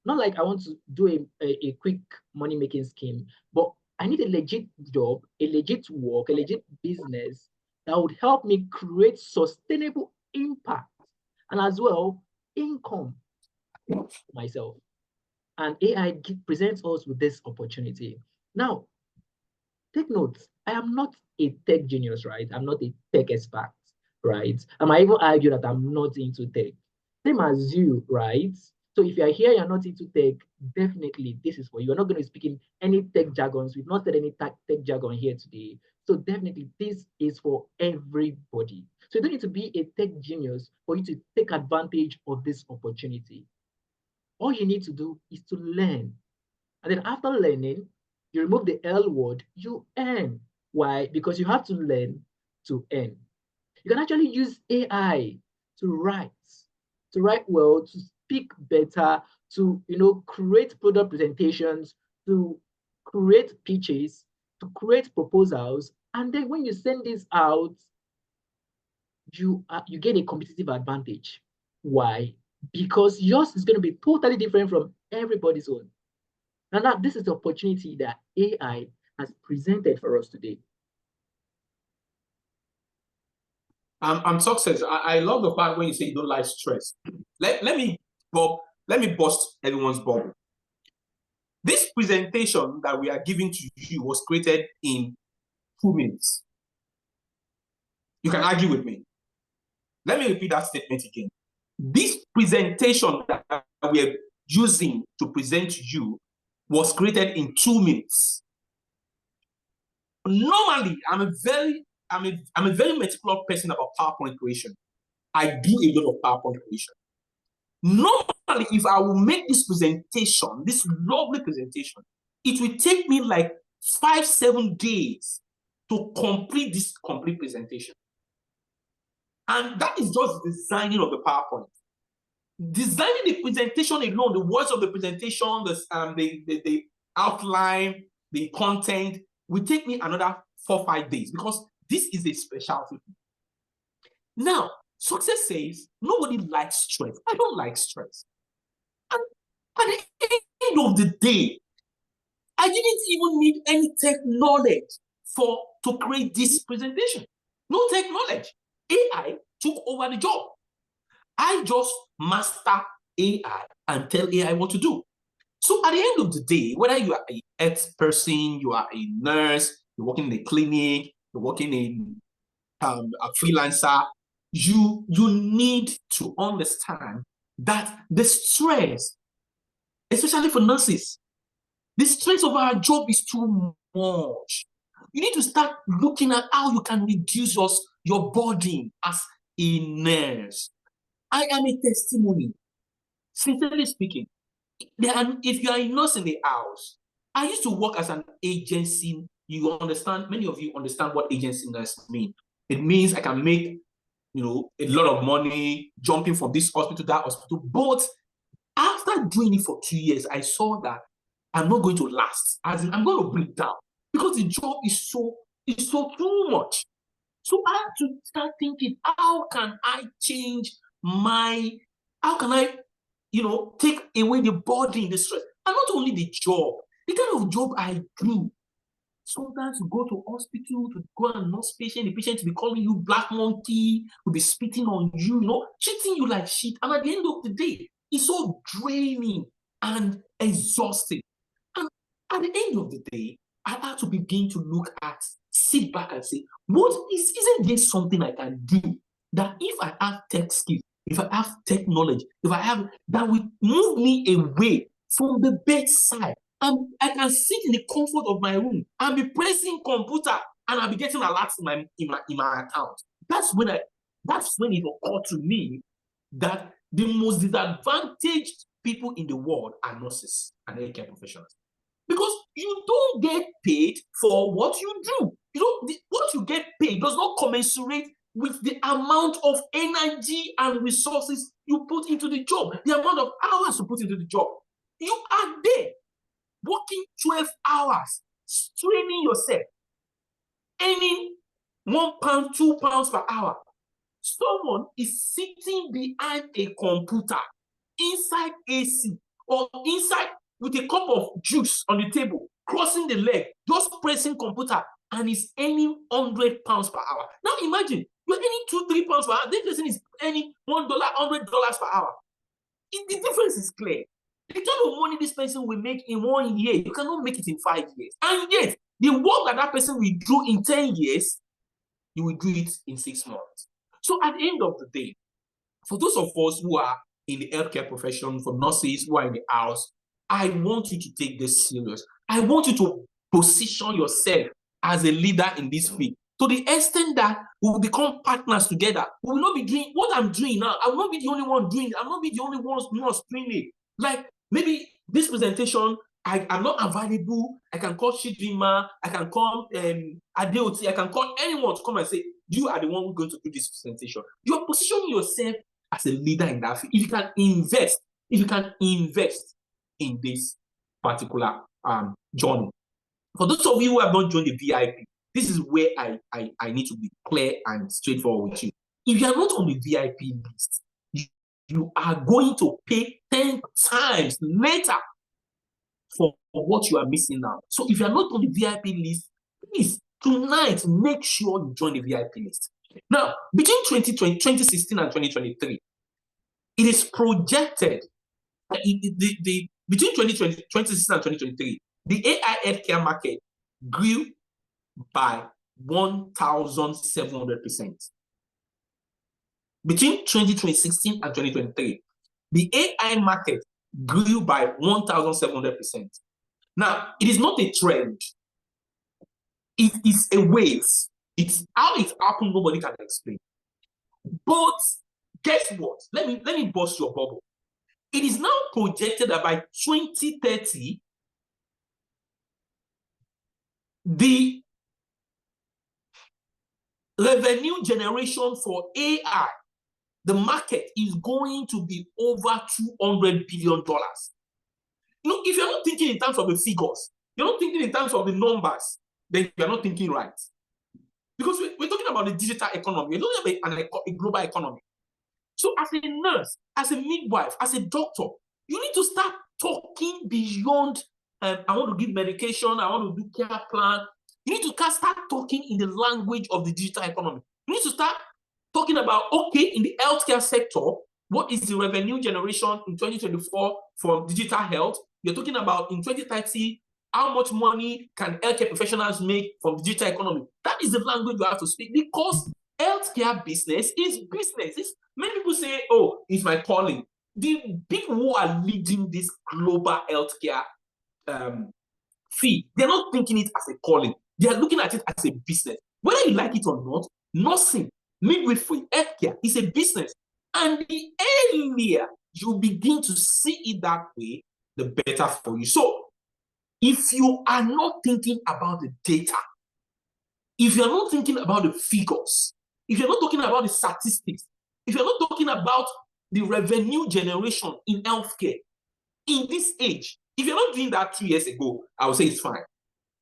Not like I want to do a quick money-making scheme, but I need a legit job, a legit work, a legit business that would help me create sustainable impact and as well income for myself. And AI presents us with this opportunity. Now, take notes. I am not a tech genius, right? I'm not a tech expert, right? I might even argue that I'm not into tech. Same as you, right? So if you're here, you're not into tech, definitely this is for you. You're not going to be speaking any tech jargons. We've not said any tech jargon here today. So definitely this is for everybody. So you don't need to be a tech genius for you to take advantage of this opportunity. All you need to do is to learn. And then after learning, you remove the L word, you earn. Why? Because you have to learn to earn. You can actually use AI to write well, to speak better, to create product presentations, to create pitches, to create proposals. And then when you send this out, you get a competitive advantage. Why? Because yours is going to be totally different from everybody's own. And now this is the opportunity that AI has presented for us today. I'm success. I love the part when you say you don't like stress. Let me bust everyone's bubble. This presentation that we are giving to you was created in 2 minutes. You can argue with me. Let me repeat that statement again. This presentation that we are using to present to you was created in 2 minutes. Normally, I'm a very meticulous person about PowerPoint creation. I do a lot of PowerPoint creation. Normally, if I will make this presentation, this lovely presentation, it will take me like 5-7 days to complete this complete presentation. And that is just designing of the PowerPoint. Designing the presentation alone, the words of the presentation, the outline, the content, will take me another 4-5 days because this is a specialty. Now, success says nobody likes stress. I don't like stress. And at the end of the day, I didn't even need any tech knowledge to create this presentation. No tech knowledge. AI took over the job. I just master AI and tell AI what to do. So at the end of the day, whether you are a health person, you are a nurse, you're working in a clinic, you're working in a freelancer, you need to understand that the stress, especially for nurses, the stress of our job is too much. You need to start looking at how you can reduce your burden as a nurse. I am a testimony. sincerely speaking, if you are a nurse in the house, I used to work as an agency. You understand? Many of you understand what agency nurse means. It means I can make, a lot of money jumping from this hospital to that hospital. But after doing it for 2 years, I saw that I'm not going to last. As in, I'm going to break down because the job is so too much. So I had to start thinking, how can I change how can I, take away the burden, the stress, and not only the job, the kind of job I do. Sometimes you go to hospital to go and nurse patient, the patient will be calling you black monkey, will be spitting on you, treating you like shit. And at the end of the day, it's so draining and exhausting. And at the end of the day, I had to begin to sit back and say, isn't there something I can do that if I have tech skills, if I have tech knowledge, that will move me away from the bedside? And I can sit in the comfort of my room and be pressing computer and I'll be getting alerts in my account. That's when it occurred to me that the most disadvantaged people in the world are nurses and healthcare professionals. Because you don't get paid for what you do. What you get paid does not commensurate with the amount of energy and resources you put into the job, the amount of hours you put into the job. You are there working 12 hours, straining yourself, earning £1, £2 per hour. Someone is sitting behind a computer, inside AC, or inside with a cup of juice on the table, crossing the leg, just pressing computer, and is earning £100 per hour. Now imagine, you're earning £2, £3 per hour. This person is earning $1, $100 per hour. The difference is clear. The kind of money this person will make in 1 year, you cannot make it in 5 years. And yet, the work that person will do in 10 years, you will do it in 6 months. So at the end of the day, for those of us who are in the healthcare profession, for nurses who are in the house, I want you to take this serious. I want you to position yourself as a leader in this field to the extent that we will become partners together. We will not be doing what I'm doing now. I will not be the only one doing it. I will not be the only one nurse doing it. Like maybe this presentation, I'm not available. I can call Shidima. I can call Adeoti. I can call anyone to come and say, you are the one who's going to do this presentation. You're positioning yourself as a leader in that field. If you can invest in this particular journey. For those of you who have not joined the VIP, this is where I need to be clear and straightforward with you. If you are not on the VIP list, you are going to pay 10 times later for what you are missing now. So if you are not on the VIP list, please, tonight, make sure you join the VIP list. Now, between 2016 and 2023, it is projected that between 2016 and 2023, the AI healthcare market grew by 1,700%. Between 2016 and 2023, the AI market grew by 1,700%. Now, it is not a trend. It is a wave. It's how it happened, nobody can explain. But guess what? Let me burst your bubble. It is now projected that by 2030, the revenue generation for AI, the market is going to be over $200 billion. If you're not thinking in terms of the figures, you're not thinking in terms of the numbers, then you're not thinking right. Because we're talking about the digital economy. We're talking about a global economy. So as a nurse, as a midwife, as a doctor, you need to start talking beyond, I want to give medication, I want to do care plan. You need to start talking in the language of the digital economy. You need to start talking about, okay, in the healthcare sector, what is the revenue generation in 2024 for digital health? You're talking about in 2030, how much money can healthcare professionals make from the digital economy? That is the language you have to speak, because healthcare business is business. Many people say, oh, it's my calling. The people who are leading this global healthcare field, they're not thinking it as a calling. They are looking at it as a business. Whether you like it or not, nursing, midwifery, healthcare is a business. And the earlier you begin to see it that way, the better for you. So if you are not thinking about the data, if you're not thinking about the figures, if you're not talking about the statistics, if you're not talking about the revenue generation in healthcare in this age, if you're not doing that 2 years ago, I would say it's fine.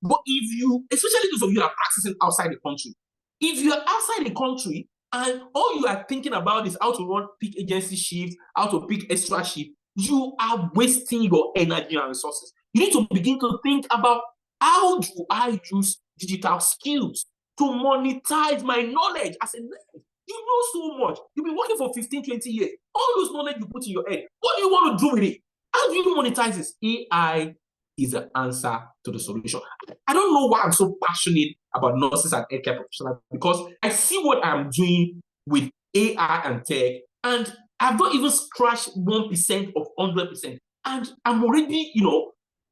But if you, especially those of you that are practicing outside the country, if you're outside the country and all you are thinking about is how to run peak agency shift, how to pick extra shift, you are wasting your energy and resources. You need to begin to think about, how do I use digital skills to monetize my knowledge as a nerd? You know so much. You've been working for 15, 20 years. All those knowledge you put in your head, what do you want to do with it? How do you monetize this? AI is the answer to the solution. I don't know why I'm so passionate about nurses and healthcare professionals, because I see what I'm doing with AI and tech, and I've not even scratched 1% of 100%. And I'm already,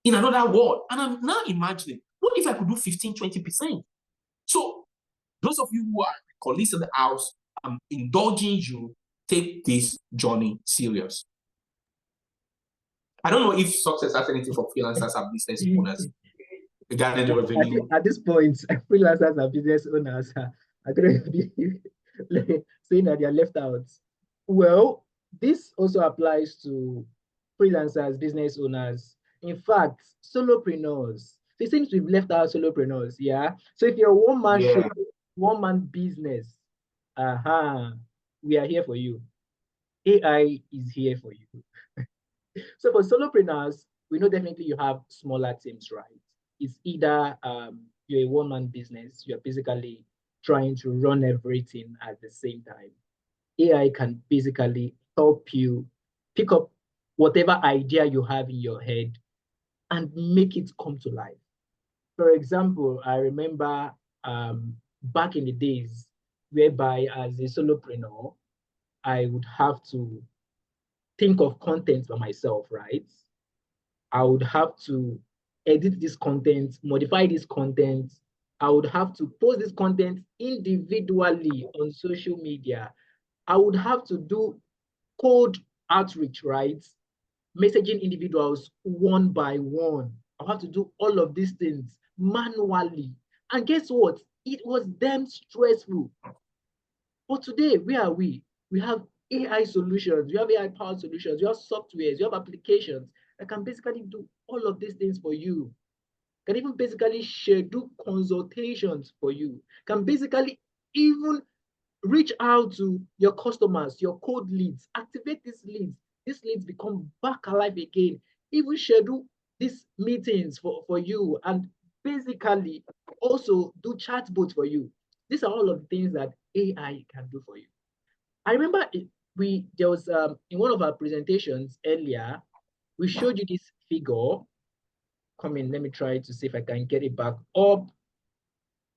in another world. And I'm now imagining, what if I could do 15, 20%? So those of you who are colleagues in the house, I'm indulging you, take this journey serious. I don't know if success has anything for freelancers and business owners regarding the revenue. At this point, freelancers and business owners are going to be saying that they are left out. Well, this also applies to freelancers, business owners. In fact, solopreneurs. It seems we've left out solopreneurs, yeah? So if you're a one-man show, one-man business, we are here for you. AI is here for you. So for solopreneurs, we know definitely you have smaller teams, right? It's either you're a one-man business, you're basically trying to run everything at the same time. AI can basically help you pick up whatever idea you have in your head and make it come to life. For example, I remember back in the days whereby as a solopreneur, I would have to think of content for myself, right? I would have to edit this content, modify this content. I would have to post this content individually on social media. I would have to do cold outreach, right? Messaging individuals one by one. I have to do all of these things manually. And guess what? It was damn stressful. But today, where are we? We have AI solutions, we have AI-powered solutions, we have softwares, we have applications that can basically do all of these things for you. Can even basically schedule consultations for you. Can basically even reach out to your customers, your cold leads, activate these leads. These leads become back alive again. Even schedule these meetings for you, and basically also do chatbots for you. These are all of the things that AI can do for you. I remember there was in one of our presentations earlier, we showed you this figure. Come in, let me try to see if I can get it back up.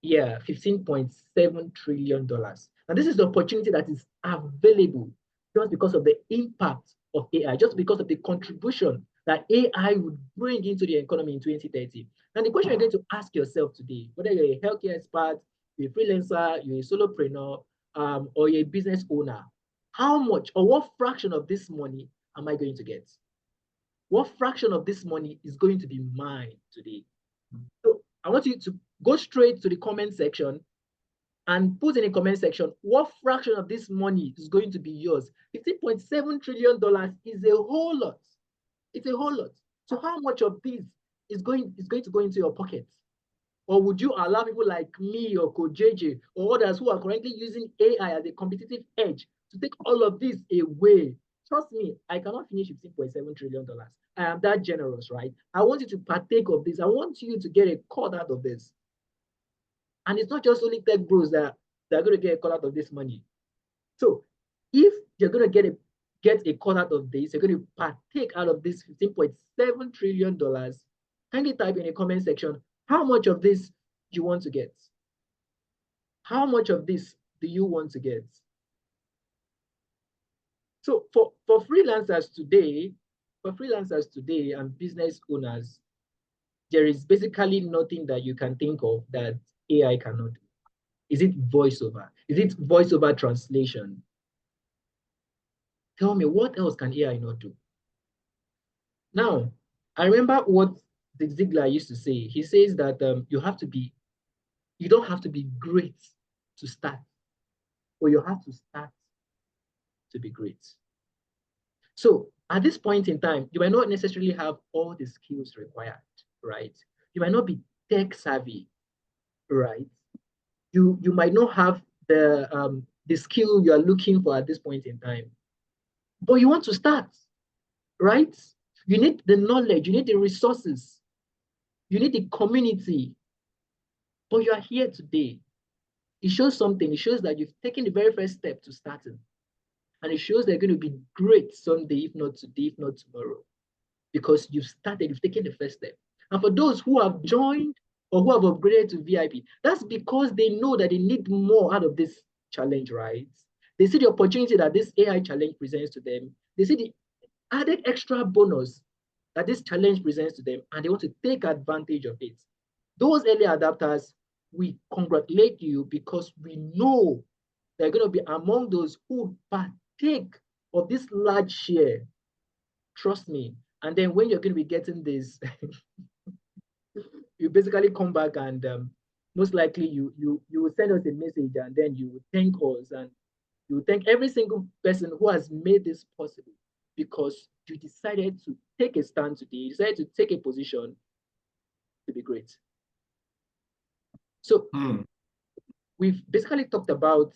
Yeah, $15.7 trillion. Now, this is the opportunity that is available just because of the impact of AI, just because of the contribution that AI would bring into the economy in 2030. And the question you're going to ask yourself today, whether you're a healthcare expert, you're a freelancer, you're a solopreneur, or you're a business owner, how much or what fraction of this money am I going to get? What fraction of this money is going to be mine today? So I want you to go straight to the comment section and put in the comment section what fraction of this money is going to be yours. $15.7 trillion is a whole lot. It's a whole lot. So how much of this is going to go into your pocket? Or would you allow people like me or Coach JJ or others who are currently using AI as a competitive edge to take all of this away? Trust me, I cannot finish $15.7 trillion. I am that generous, right? I want you to partake of this. I want you to get a cut out of this. And it's not just only tech bros that are going to get a cut out of this money. So if you're going to get a cut out of this, you're going to partake out of this $15.7 trillion, kindly type in the comment section how much of this you want to get. How much of this do you want to get? So for freelancers today and business owners, there is basically nothing that you can think of that AI cannot do. Is it voiceover? Is it voiceover translation? Tell me, what else can AI not do? Now, I remember what Zig Ziglar used to say. He says that you don't have to be great to start, but you have to start to be great. So at this point in time, you might not necessarily have all the skills required, right? You might not be tech savvy, right? You might not have the skill you are looking for at this point in time, but you want to start, right? You need the knowledge, you need the resources, you need the community, but you are here today. It shows something. It shows that you've taken the very first step to starting. And it shows they're going to be great someday, if not today, if not tomorrow, because you've started, you've taken the first step. And for those who have joined or who have upgraded to VIP, that's because they know that they need more out of this challenge, right? They see the opportunity that this AI challenge presents to them. They see the added extra bonus that this challenge presents to them, and they want to take advantage of it. Those early adapters, we congratulate you because we know they're going to be among those who partake of this large share. Trust me. And then when you're going to be getting this, you basically come back and most likely you will send us a message, and then you will thank us, and you will thank every single person who has made this possible, because you decided to take a stand today, you decided to take a position to be great. So we've basically talked about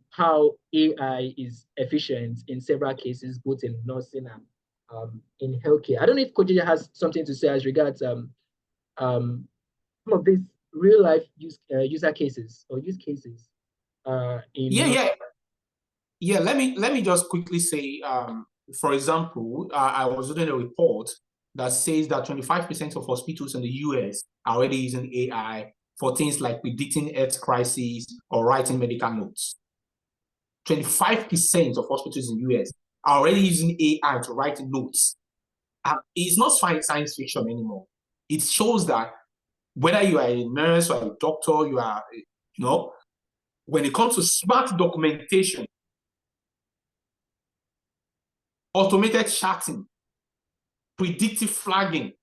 how AI is efficient in several cases, both in nursing and in healthcare. I don't know if Kojija has something to say as regards some of these real life user cases or use cases. Yeah. Let me just quickly say, for example, I was reading a report that says that 25% of hospitals in the US are already using AI for things like predicting health crises or writing medical notes. 25% of hospitals in the US are already using AI to write notes. It's not science fiction anymore. It shows that whether you are a nurse or a doctor, you are, when it comes to smart documentation, automated chatting, predictive flagging,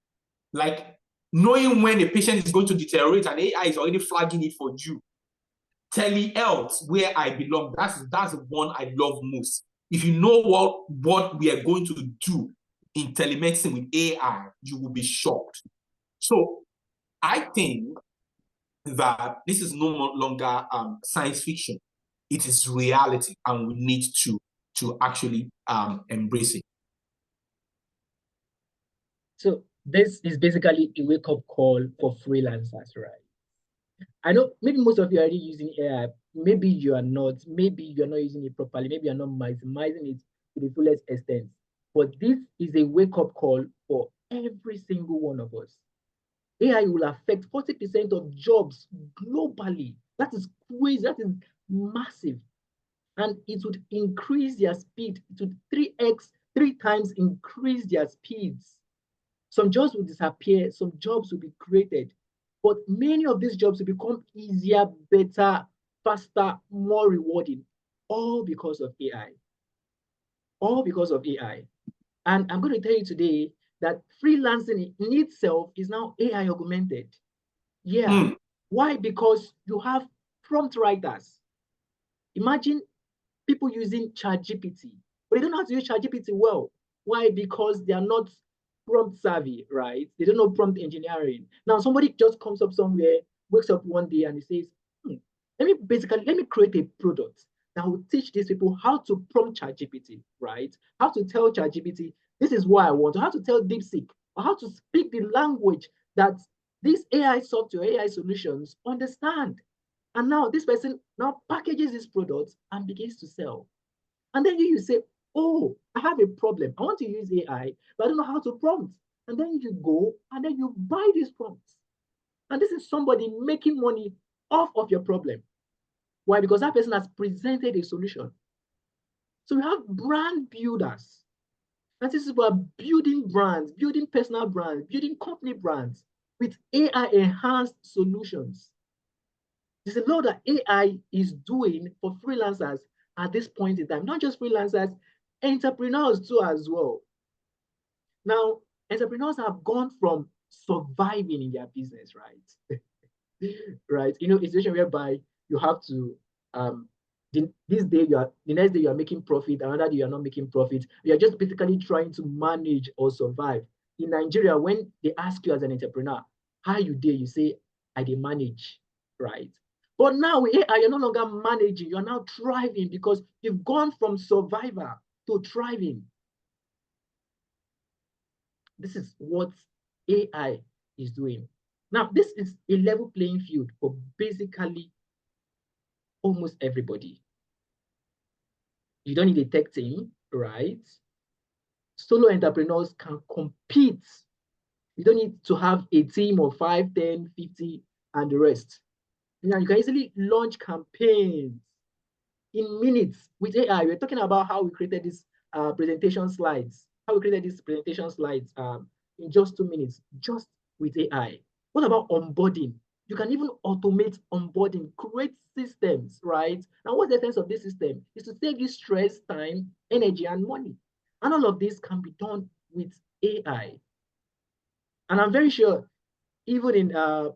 like knowing when a patient is going to deteriorate and AI is already flagging it for you. Telehealth, where I belong, that's the one I love most. If you know what we are going to do in telemedicine with AI, you will be shocked. So I think that this is no longer science fiction. It is reality, and we need to actually embrace it. So this is basically a wake-up call for freelancers, right? I know maybe most of you are already using AI. Maybe you are not. Maybe you're not using it properly. Maybe you're not maximizing it to the fullest extent. But this is a wake-up call for every single one of us. AI will affect 40% of jobs globally. That is crazy. That is massive. And it would increase their speed. It would 3 times increase their speeds. Some jobs will disappear. Some jobs will be created. But many of these jobs will become easier, better, faster, more rewarding, all because of AI. All because of AI. And I'm going to tell you today that freelancing in itself is now AI augmented. Yeah. Why? Because you have prompt writers. Imagine people using ChatGPT, but they don't know how to use ChatGPT well. Why? Because they are not prompt savvy, right? They don't know prompt engineering. Now, somebody just comes up somewhere, wakes up one day and he says, let me create a product that will teach these people how to prompt ChatGPT, right? How to tell ChatGPT, this is what I want, or how to tell DeepSeek, or how to speak the language that these AI software, AI solutions understand. And now this person now packages this product and begins to sell. And then you say, oh, I have a problem. I want to use AI, but I don't know how to prompt. And then you go and then you buy these prompts. And this is somebody making money off of your problem. Why? Because that person has presented a solution. So we have brand builders. And this is about building brands, building personal brands, building company brands with AI-enhanced solutions. There's a lot that AI is doing for freelancers at this point in time. Not just freelancers, entrepreneurs too as well. Now, entrepreneurs have gone from surviving in their business, right? Right? You know, a situation whereby you have to this day the next day you are making profit, another day you are not making profit. You are just basically trying to manage or survive. In Nigeria, when they ask you as an entrepreneur, how you dare, you say, I dey manage, right? But now with AI, you're no longer managing, you're now thriving because you've gone from survivor to thriving. This is what AI is doing. Now, this is a level playing field for basically almost everybody. You don't need a tech team, right? Solo entrepreneurs can compete. You don't need to have a team of 5, 10, 50, and the rest. Now, you can easily launch campaigns in minutes with AI. We're talking about how we created this presentation slides, in just 2 minutes, just with AI. What about onboarding? You can even automate onboarding, create systems, right? Now, what's the essence of this system? Is to save you stress, time, energy, and money. And all of this can be done with AI. And I'm very sure even in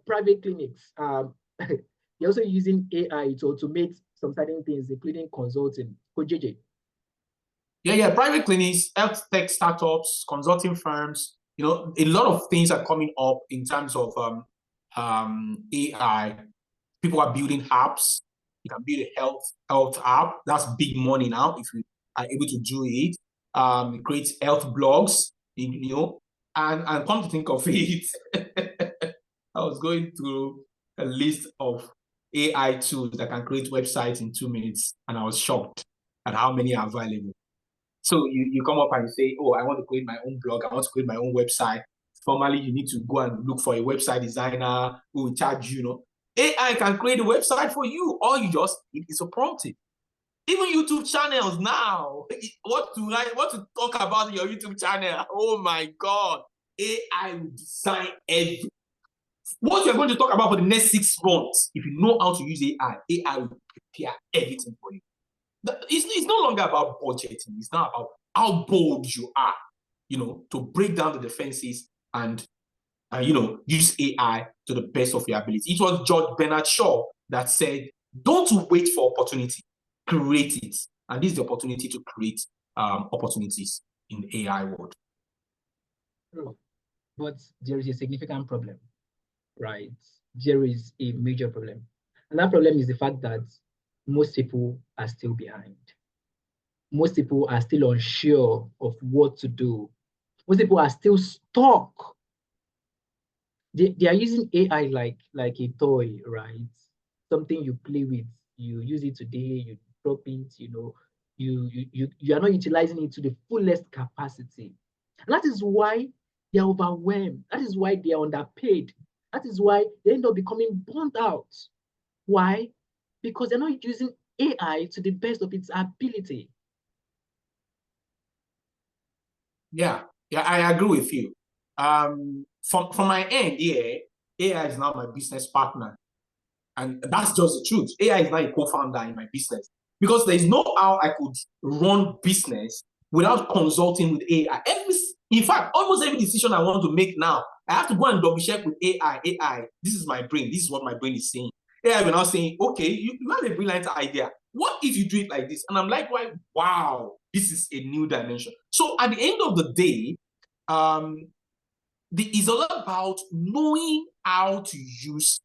private clinics, they're also using AI to automate some certain things, including consulting. JJ. Yeah. Private clinics, health tech startups, consulting firms, you know, a lot of things are coming up in terms of AI. People are building apps. You can build a health app. That's big money now if you are able to do it. Create health blogs, you know, and come to think of it, I was going through a list of AI tools that can create websites in 2 minutes, and I was shocked at how many are available. So you come up and say, oh, I want to create my own blog, I want to create my own website. Formally, you need to go and look for a website designer who will charge you, you know. AI can create a website for you. All you just need is a prompting. Even YouTube channels now, what to talk about in your YouTube channel? Oh my God, AI will design everything. What you're going to talk about for the next 6 months, if you know how to use AI will prepare everything for you. It's no longer about budgeting. It's not about how bold you are, you know, to break down the defenses and you know, use AI to the best of your ability. It was George Bernard Shaw that said, don't wait for opportunity, create it. And this is the opportunity to create opportunities in the AI world. True. But there is a significant problem, right? There is a major problem. And that problem is the fact that most people are still behind. Most people are still unsure of what to do. Most people are still stuck. They are using AI like a toy, right? Something you play with. You use it today, you drop it, you know, you are not utilizing it to the fullest capacity. And that is why they are overwhelmed. That is why they are underpaid. That is why they end up becoming burnt out. Why? Because they're not using AI to the best of its ability. Yeah, I agree with you. From my end, yeah, AI is now my business partner. And that's just the truth. AI is not a co-founder in my business because there is no how I could run business without consulting with AI. In fact, almost every decision I want to make now, I have to go and double check with AI. AI, this is my brain. This is what my brain is saying. AI will now saying, okay, you have a brilliant idea. What if you do it like this? And I'm like, wow, this is a new dimension. So at the end of the day, it's all about knowing how to use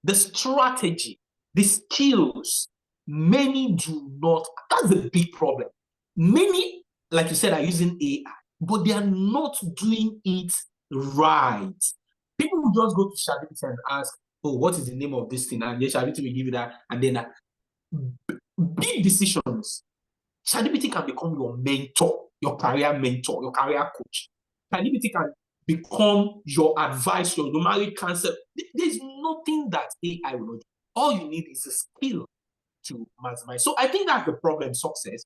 the strategy, the skills. Many do not. That's the big problem. Many, like you said, are using AI, but they are not doing it right. People will just go to ChatGPT and ask, oh, what is the name of this thing? And then ChatGPT will give you that. And then big decisions, ChatGPT can become your mentor, your career mentor, your career coach. ChatGPT can become your advisor, your marriage counselor. There's nothing that AI will not do. All you need is a skill to maximize. So I think that's the problem, success.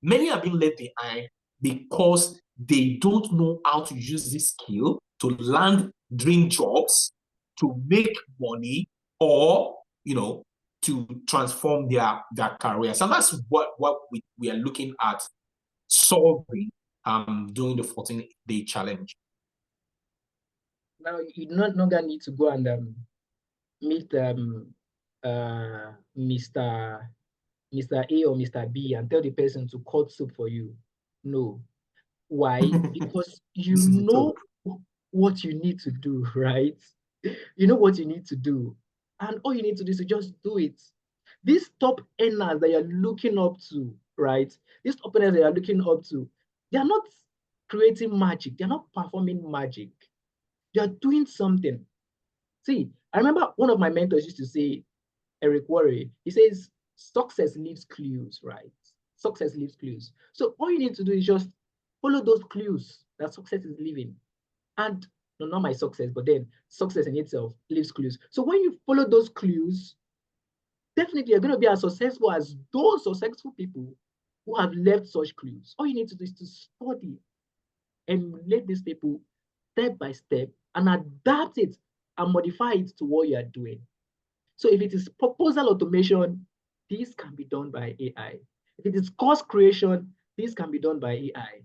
Many are being left behind because they don't know how to use this skill to land dream jobs, to make money, or, you know, to transform their careers. And that's what we are looking at solving during the 14-day challenge? Now you no longer need to go and meet Mr. A or Mr. B and tell the person to cut soup for you. No. Why? Because you know what you need to do, right? You know what you need to do. And all you need to do is to just do it. These top earners that you're looking up to, right? These top earners that you're looking up to, they are not creating magic. They're not performing magic. They're doing something. See, I remember one of my mentors used to say, Eric Worre, he says, success leaves clues, right? Success leaves clues. So all you need to do is just follow those clues that success is leaving. And no, not my success, but then success in itself leaves clues. So when you follow those clues, definitely you're going to be as successful as those successful people who have left such clues. All you need to do is to study, emulate these people step by step, and adapt it and modify it to what you are doing. So if it is proposal automation, this can be done by AI. If it is course creation, this can be done by AI.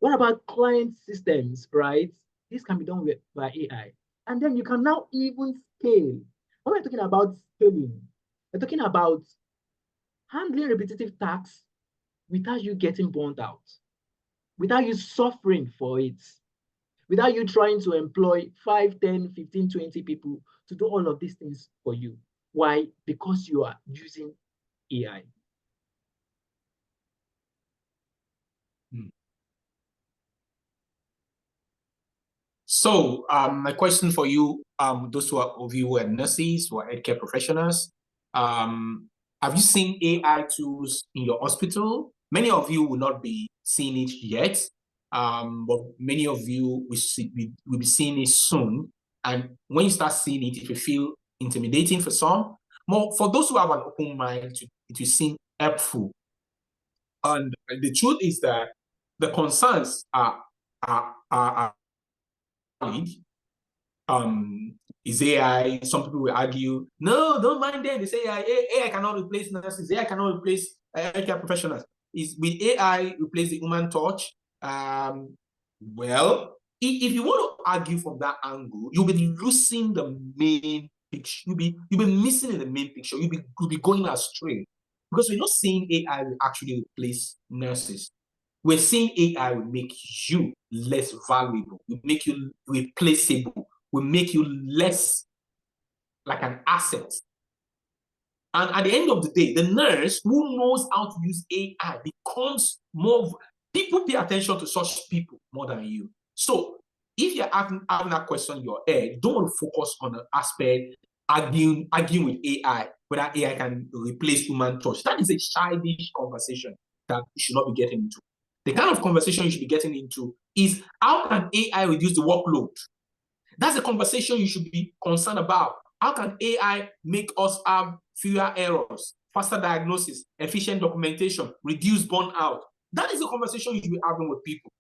What about client systems, right? This can be done by AI. And then you can now even scale. When we're talking about scaling, we're talking about handling repetitive tasks without you getting burnt out, without you suffering for it, without you trying to employ 5, 10, 15, 20 people to do all of these things for you. Why? Because you are using AI. So my question for you, those of you who are nurses, who are healthcare professionals, have you seen AI tools in your hospital? Many of you will not be seeing it yet, but many of you will be seeing it soon. And when you start seeing it, it will feel intimidating for some. More for those who have an open mind, it will seem helpful. And the truth is that the concerns are valid. Is AI? Some people will argue, no, don't mind them. They say AI cannot replace nurses. AI cannot replace healthcare professionals. Will AI replace the human touch? Well, if you want to argue from that angle, you'll be losing the main picture. You'll be missing in the main picture. You'll be going astray because we're not saying AI will actually replace nurses. We're saying AI will make you less valuable, will make you replaceable, will make you less like an asset. And at the end of the day, the nurse who knows how to use AI becomes more, people pay attention to such people more than you. So if you're having that question in your head, don't focus on the aspect, arguing with AI, whether AI can replace human touch. That is a childish conversation that you should not be getting into. The kind of conversation you should be getting into is how can AI reduce the workload? That's a conversation you should be concerned about. How can AI make us have fewer errors, faster diagnosis, efficient documentation, reduce burnout? That is the conversation you should be having with people.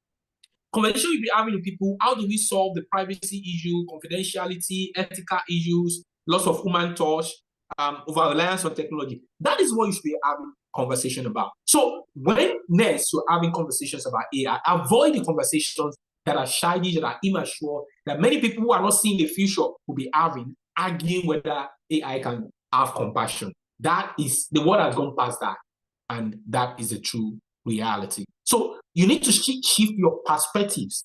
Conversation you'll be having with people, how do we solve the privacy issue, confidentiality, ethical issues, loss of human touch, over-reliance on technology? That is what you should be having conversation about. So when next you're having conversations about AI, avoid the conversations that are childish, that are immature, that many people who are not seeing the future will be having, arguing whether AI can have compassion. That is, the world has gone past that, and that is the true reality. So you need to shift your perspectives.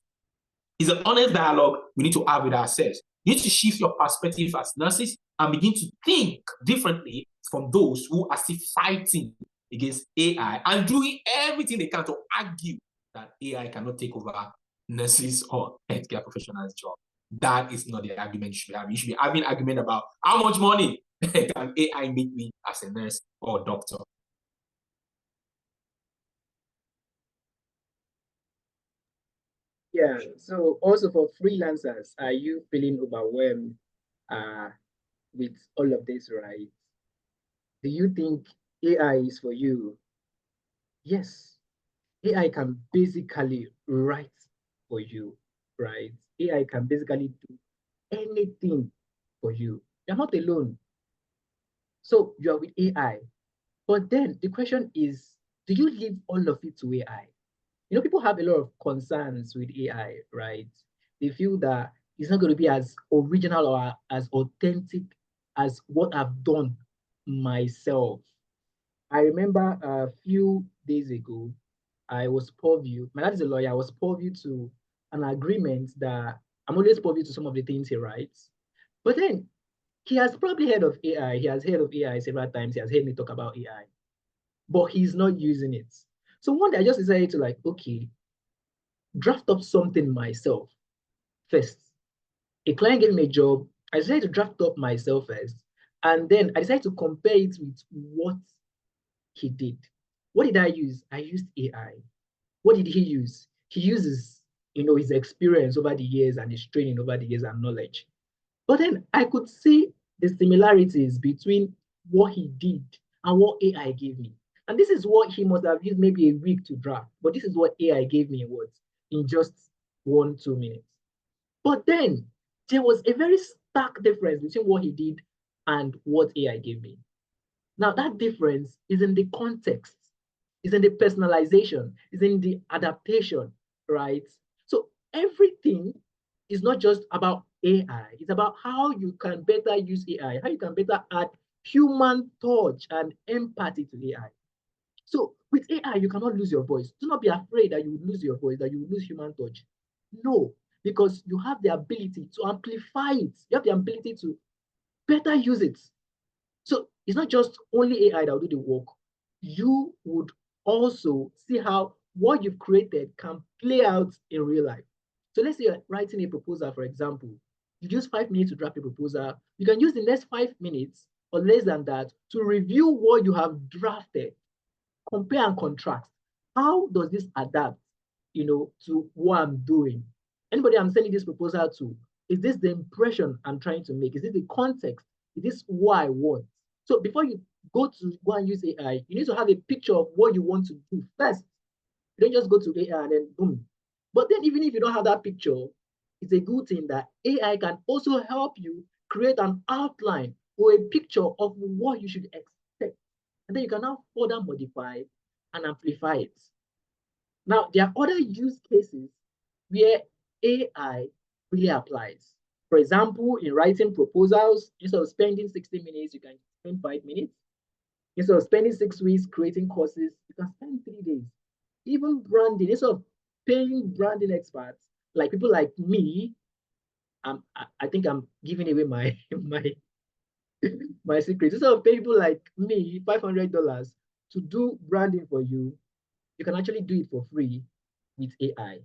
It's an honest dialogue we need to have with ourselves. You need to shift your perspective as nurses and begin to think differently from those who are still fighting against AI and doing everything they can to argue that AI cannot take over nurses or healthcare professionals' job. That is not the argument you should be having. You should be having an argument about how much money can AI make me as a nurse or a doctor. Yeah, so also for freelancers, are you feeling overwhelmed with all of this, right? Do you think AI is for you? Yes, AI can basically write for you, right? AI can basically do anything for you. You're not alone. So you are with AI. But then the question is, do you leave all of it to AI? People have a lot of concerns with AI, right? They feel that it's not going to be as original or as authentic as what I've done myself. I remember a few days ago, I was purview. My dad is a lawyer. I was purview to an agreement that I'm always purview to some of the things he writes. But then he has probably heard of AI. He has heard of AI several times. He has heard me talk about AI, but he's not using it. So one day I just decided to okay, draft up something myself first. A client gave me a job. I decided to draft up myself first. And then I decided to compare it with what he did. What did I use? I used AI. What did he use? He uses, his experience over the years and his training over the years and knowledge. But then I could see the similarities between what he did and what AI gave me. And this is what he must have used maybe a week to draft, but this is what AI gave me in just 1-2 minutes. But then there was a very stark difference between what he did and what AI gave me. Now that difference is in the context, is in the personalization, is in the adaptation, right? So everything is not just about AI, it's about how you can better use AI, how you can better add human touch and empathy to AI. So with AI, you cannot lose your voice. Do not be afraid that you would lose your voice, that you would lose human touch. No, because you have the ability to amplify it. You have the ability to better use it. So it's not just only AI that will do the work. You would also see how what you've created can play out in real life. So let's say you're writing a proposal, for example. You use 5 minutes to draft a proposal. You can use the next 5 minutes or less than that to review what you have drafted, compare and contrast. How does this adapt, to what I'm doing? Anybody I'm sending this proposal to, is this the impression I'm trying to make? Is it the context? Is this what I want? So before you go and use AI, you need to have a picture of what you want to do first. You don't just go to AI and then boom. But then even if you don't have that picture, it's a good thing that AI can also help you create an outline or a picture of what you should expect. And then you can now further modify and amplify it. Now, there are other use cases where AI really applies. For example, in writing proposals, instead of spending 60 minutes, you can spend 5 minutes. Instead of spending 6 weeks creating courses, you can spend 3 days. Even branding, instead of paying branding experts, like people like me, I think I'm giving away my my secret. Instead of paying people like me $500 to do branding for you, you can actually do it for free with AI.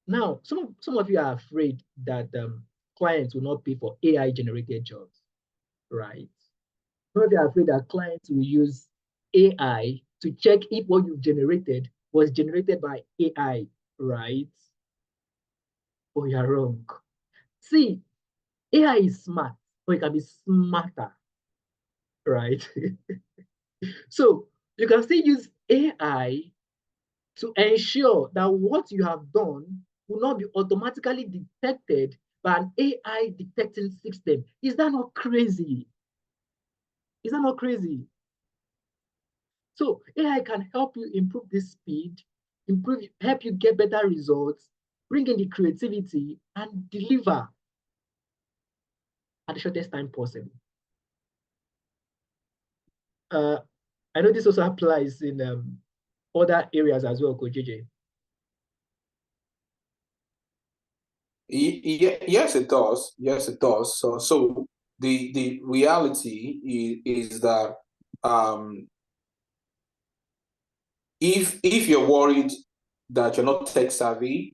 Now, some of you are afraid that clients will not pay for AI generated jobs, right? Some of you are afraid that clients will use AI to check if what you've generated was generated by AI, right? Oh, you're wrong. See, AI is smart, but it can be smarter, right? So you can still use AI to ensure that what you have done will not be automatically detected by an AI detecting system. Is that not crazy? Is that not crazy? So AI can help you improve this speed, help you get better results, bring in the creativity, and deliver at the shortest time possible. I know this also applies in other areas as well, Coach JJ. Yes, it does. Yes, it does. So the reality is that if you're worried that you're not tech savvy,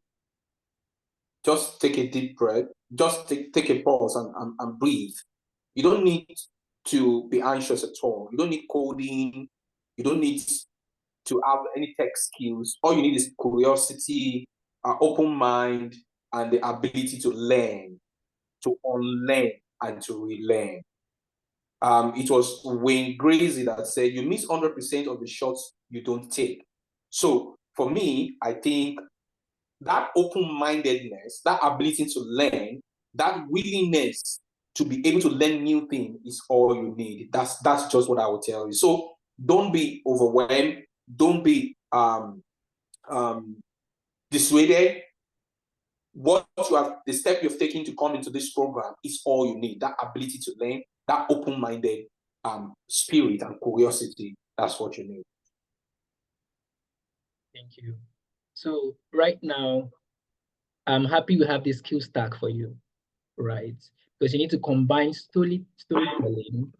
just take a deep breath. Just take a pause and breathe. You don't need to be anxious at all. You don't need coding. You don't need to have any tech skills. All you need is curiosity, an open mind, and the ability to learn, to unlearn, and to relearn. It was Wayne Gracie that said, "You miss 100% of the shots you don't take." So for me, I think that open-mindedness, that ability to learn, that willingness to be able to learn new things is all you need. That's just what I would tell you. So don't be overwhelmed. Don't be dissuaded, the step you've taken to come into this program is all you need. That ability to learn, that open-minded spirit and curiosity, that's what you need. Thank you. So right now, I'm happy we have this skill stack for you, right? Because you need to combine storytelling,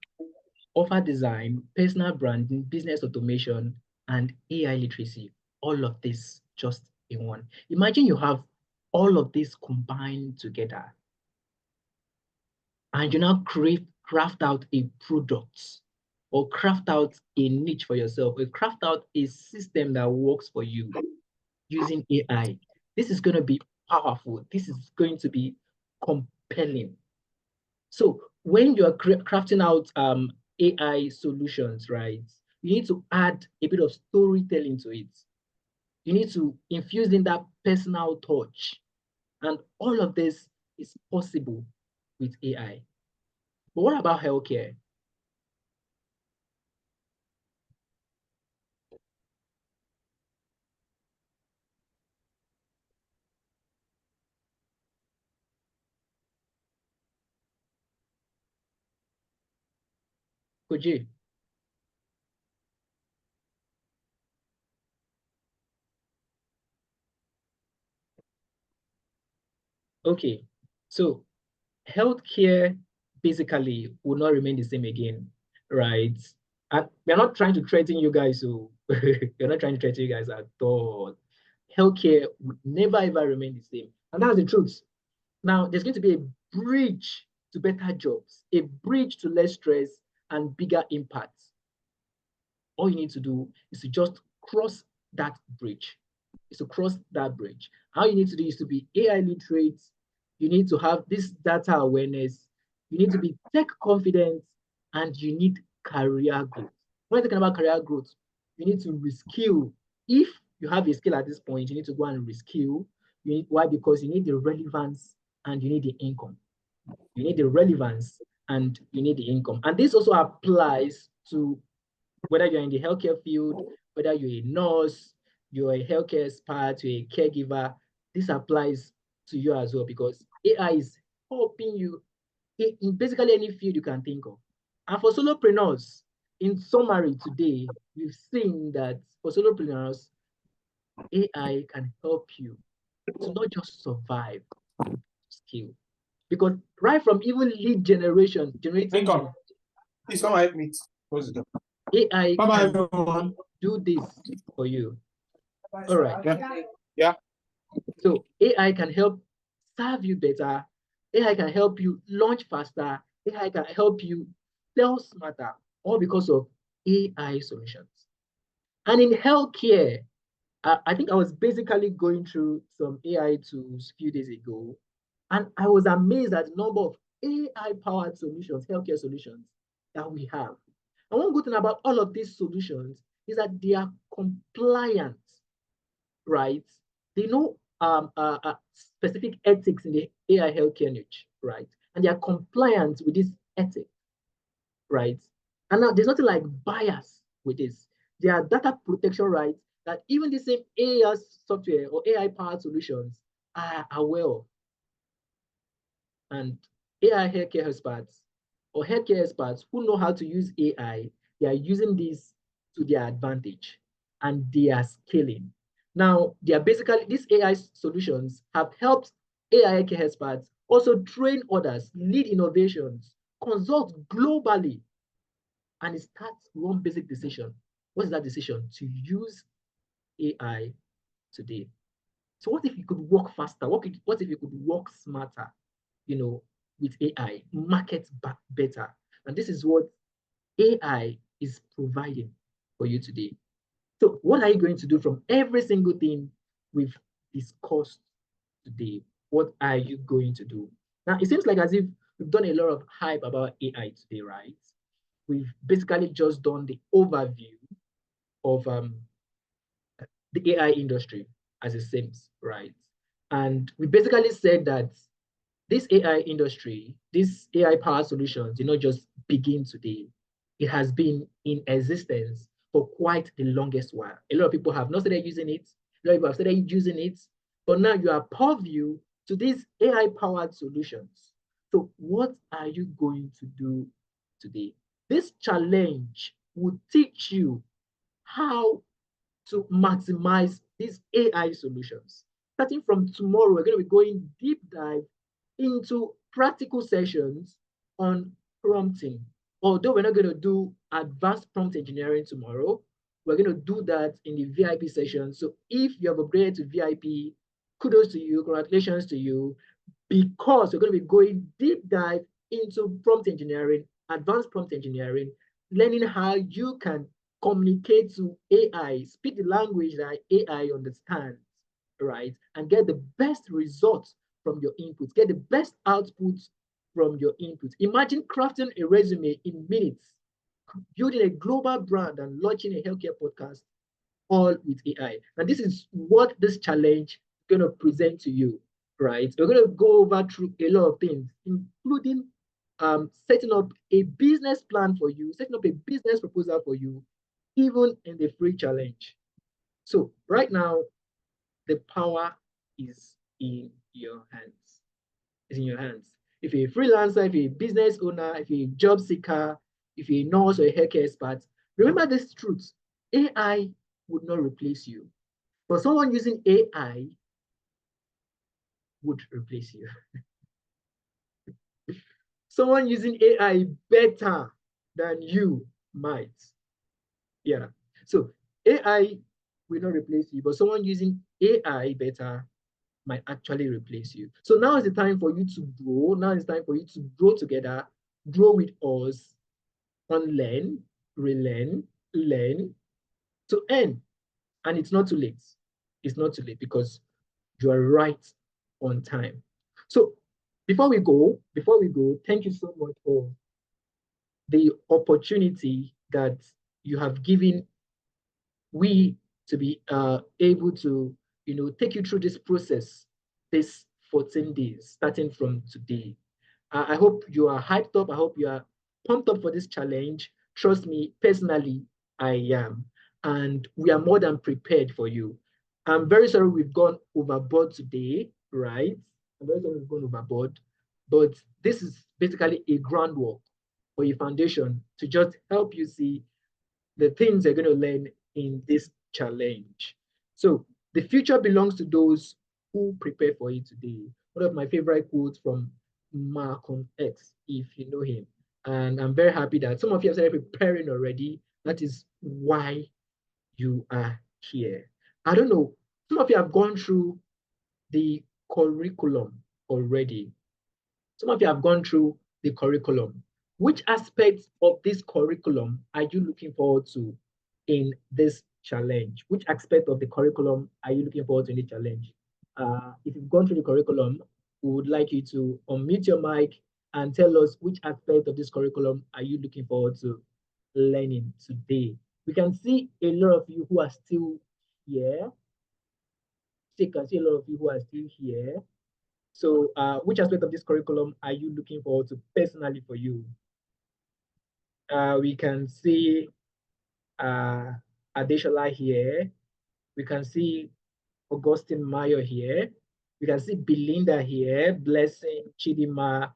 offer design, personal branding, business automation, and AI literacy. All of this just in one. Imagine you have all of this combined together, and you now craft out a product, or craft out a niche for yourself, or craft out a system that works for you using AI. This is going to be powerful. This is going to be compelling. So when you're crafting out AI solutions, right, you need to add a bit of storytelling to it. You need to infuse in that personal touch. And all of this is possible with AI. But what about healthcare? Koji? Okay, so healthcare basically will not remain the same again, right? And we're not trying to threaten you guys, so we're not trying to threaten you guys at all. Healthcare would never ever remain the same. And that's the truth. Now, there's going to be a bridge to better jobs, a bridge to less stress and bigger impacts. All you need to do is to just cross that bridge. Is to cross that bridge. How you need to do is to be AI literate. You need to have this data awareness. You need to be tech confident, and you need career growth. When we're talking about career growth, you need to reskill. If you have a skill at this point, you need to go and reskill. Why? Because you need the relevance and you need the income. You need the relevance and you need the income. And this also applies to whether you're in the healthcare field, whether you're a nurse, you're a healthcare expert, you're a caregiver. This applies to you as well, because AI is helping you in basically any field you can think of. And for solopreneurs, in summary today, we've seen that for solopreneurs, AI can help you to not just survive, skill. Because right from even lead generation, generating lead, please come help me. AI Bye-bye, can everyone. do this for you. All right. Yeah. So AI can help serve you better. AI can help you launch faster. AI can help you sell smarter, all because of AI solutions. And in healthcare, I think I was basically going through some AI tools a few days ago, and I was amazed at the number of AI-powered solutions, healthcare solutions that we have. And one good thing about all of these solutions is that they are compliant, right? They know specific ethics in the AI healthcare niche, right? And they are compliant with this ethic, right? And now there's nothing like bias with this. There are data protection rights that even the same AI software or AI-powered solutions are aware of. And AI healthcare experts or healthcare experts who know how to use AI, they are using this to their advantage, and they are scaling. Now, they are basically, these AI solutions have helped AI healthcare experts also train others, lead innovations, consult globally, and it starts one basic decision. What is that decision? To use AI today. So what if you could work faster? What if you could work smarter, with AI, market better? And this is what AI is providing for you today. So what are you going to do from every single thing we've discussed today? What are you going to do? Now, it seems like as if we've done a lot of hype about AI today, right? We've basically just done the overview of the AI industry as it seems, right? And we basically said that this AI industry, this AI powered solutions did not just begin today. It has been in existence for quite the longest while. A lot of people have not started using it. A lot of people have started using it, but now you are purview to these AI-powered solutions. So what are you going to do today? This challenge will teach you how to maximize these AI solutions. Starting from tomorrow, we're going to be going deep dive into practical sessions on prompting. Although we're not going to do advanced prompt engineering tomorrow, we're going to do that in the VIP session. So if you have upgraded to VIP, kudos to you, congratulations to you, because we're going to be going deep dive into prompt engineering, advanced prompt engineering, learning how you can communicate to AI, speak the language that AI understands, right? And get the best results from your inputs, get the best outputs from your inputs. Imagine crafting a resume in minutes, building a global brand and launching a healthcare podcast all with AI. And this is what this challenge is going to present to you, right? We're going to go over through a lot of things, including setting up a business plan for you, setting up a business proposal for you, even in the free challenge. So right now, the power is in your hands. It's in your hands. If you're a freelancer, if you're a business owner, if you're a job seeker, if you're a nurse or a healthcare expert, remember this truth. AI would not replace you. But someone using AI would replace you. Someone using AI better than you might. Yeah. So AI will not replace you, but someone using AI better might actually replace you. So now is the time for you to grow. Now is the time for you to grow together, grow with us, unlearn, relearn, learn to earn. And it's not too late. It's not too late because you are right on time. So before we go, thank you so much for the opportunity that you have given we to be able to, take you through this process, this 14 days, starting from today. I hope you are hyped up. I hope you are pumped up for this challenge. Trust me, personally, I am. And we are more than prepared for you. I'm very sorry we've gone overboard today, right? I'm very sorry we've gone overboard. But this is basically a groundwork or a foundation to just help you see the things you're going to learn in this challenge. So the future belongs to those who prepare for it today. One of my favorite quotes from Malcolm X, if you know him. And I'm very happy that some of you have started preparing already. That is why you are here. I don't know. Some of you have gone through the curriculum already. Some of you have gone through the curriculum. Which aspects of this curriculum are you looking forward to in this challenge? Which aspect of the curriculum are you looking forward to in the challenge? If you've gone through the curriculum, we would like you to unmute your mic and tell us which aspect of this curriculum are you looking forward to learning today. We can see a lot of you who are still here. You can see a lot of you who are still here. So which aspect of this curriculum are you looking forward to personally for you? We can see Adeshola here. We can see Augustine Mayo here. We can see Belinda here, Blessing, Chidima,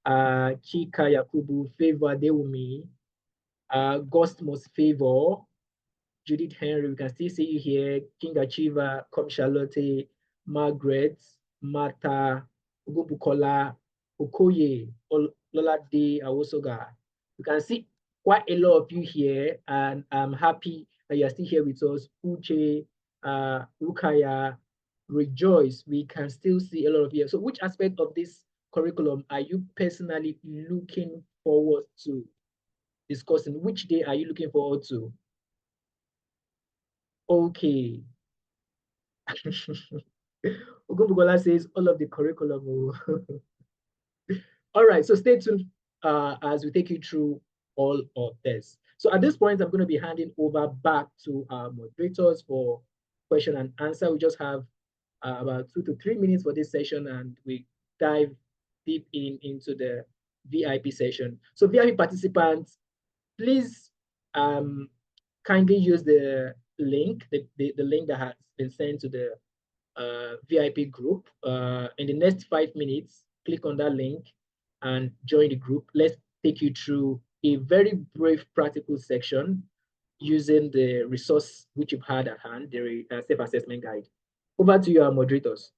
Chika Yakubu, Favor Dewumi, Ghost Most Favor, Judith Henry. We can still see you here, King Achiever, Com Charlotte, Margaret, Martha, Ugobukola, Okoye, Lolade Awosoga. You can see quite a lot of you here, and I'm happy that you are still here with us. Uche, Rukaya, Rejoice. We can still see a lot of you. So which aspect of this curriculum are you personally looking forward to discussing? Which day are you looking forward to? Okay. Ogunbugola says all of the curriculum. All right, so stay tuned as we take you through all of this. So at this point, I'm going to be handing over back to our moderators for question and answer. We just have about 2 to 3 minutes for this session, and we dive deep into the VIP session. So VIP participants, please kindly use the link, the link that has been sent to the VIP group. In the next 5 minutes, click on that link and join the group. Let's take you through a very brief practical section using the resource which you've had at hand, the self-assessment guide. Over to you, our moderators.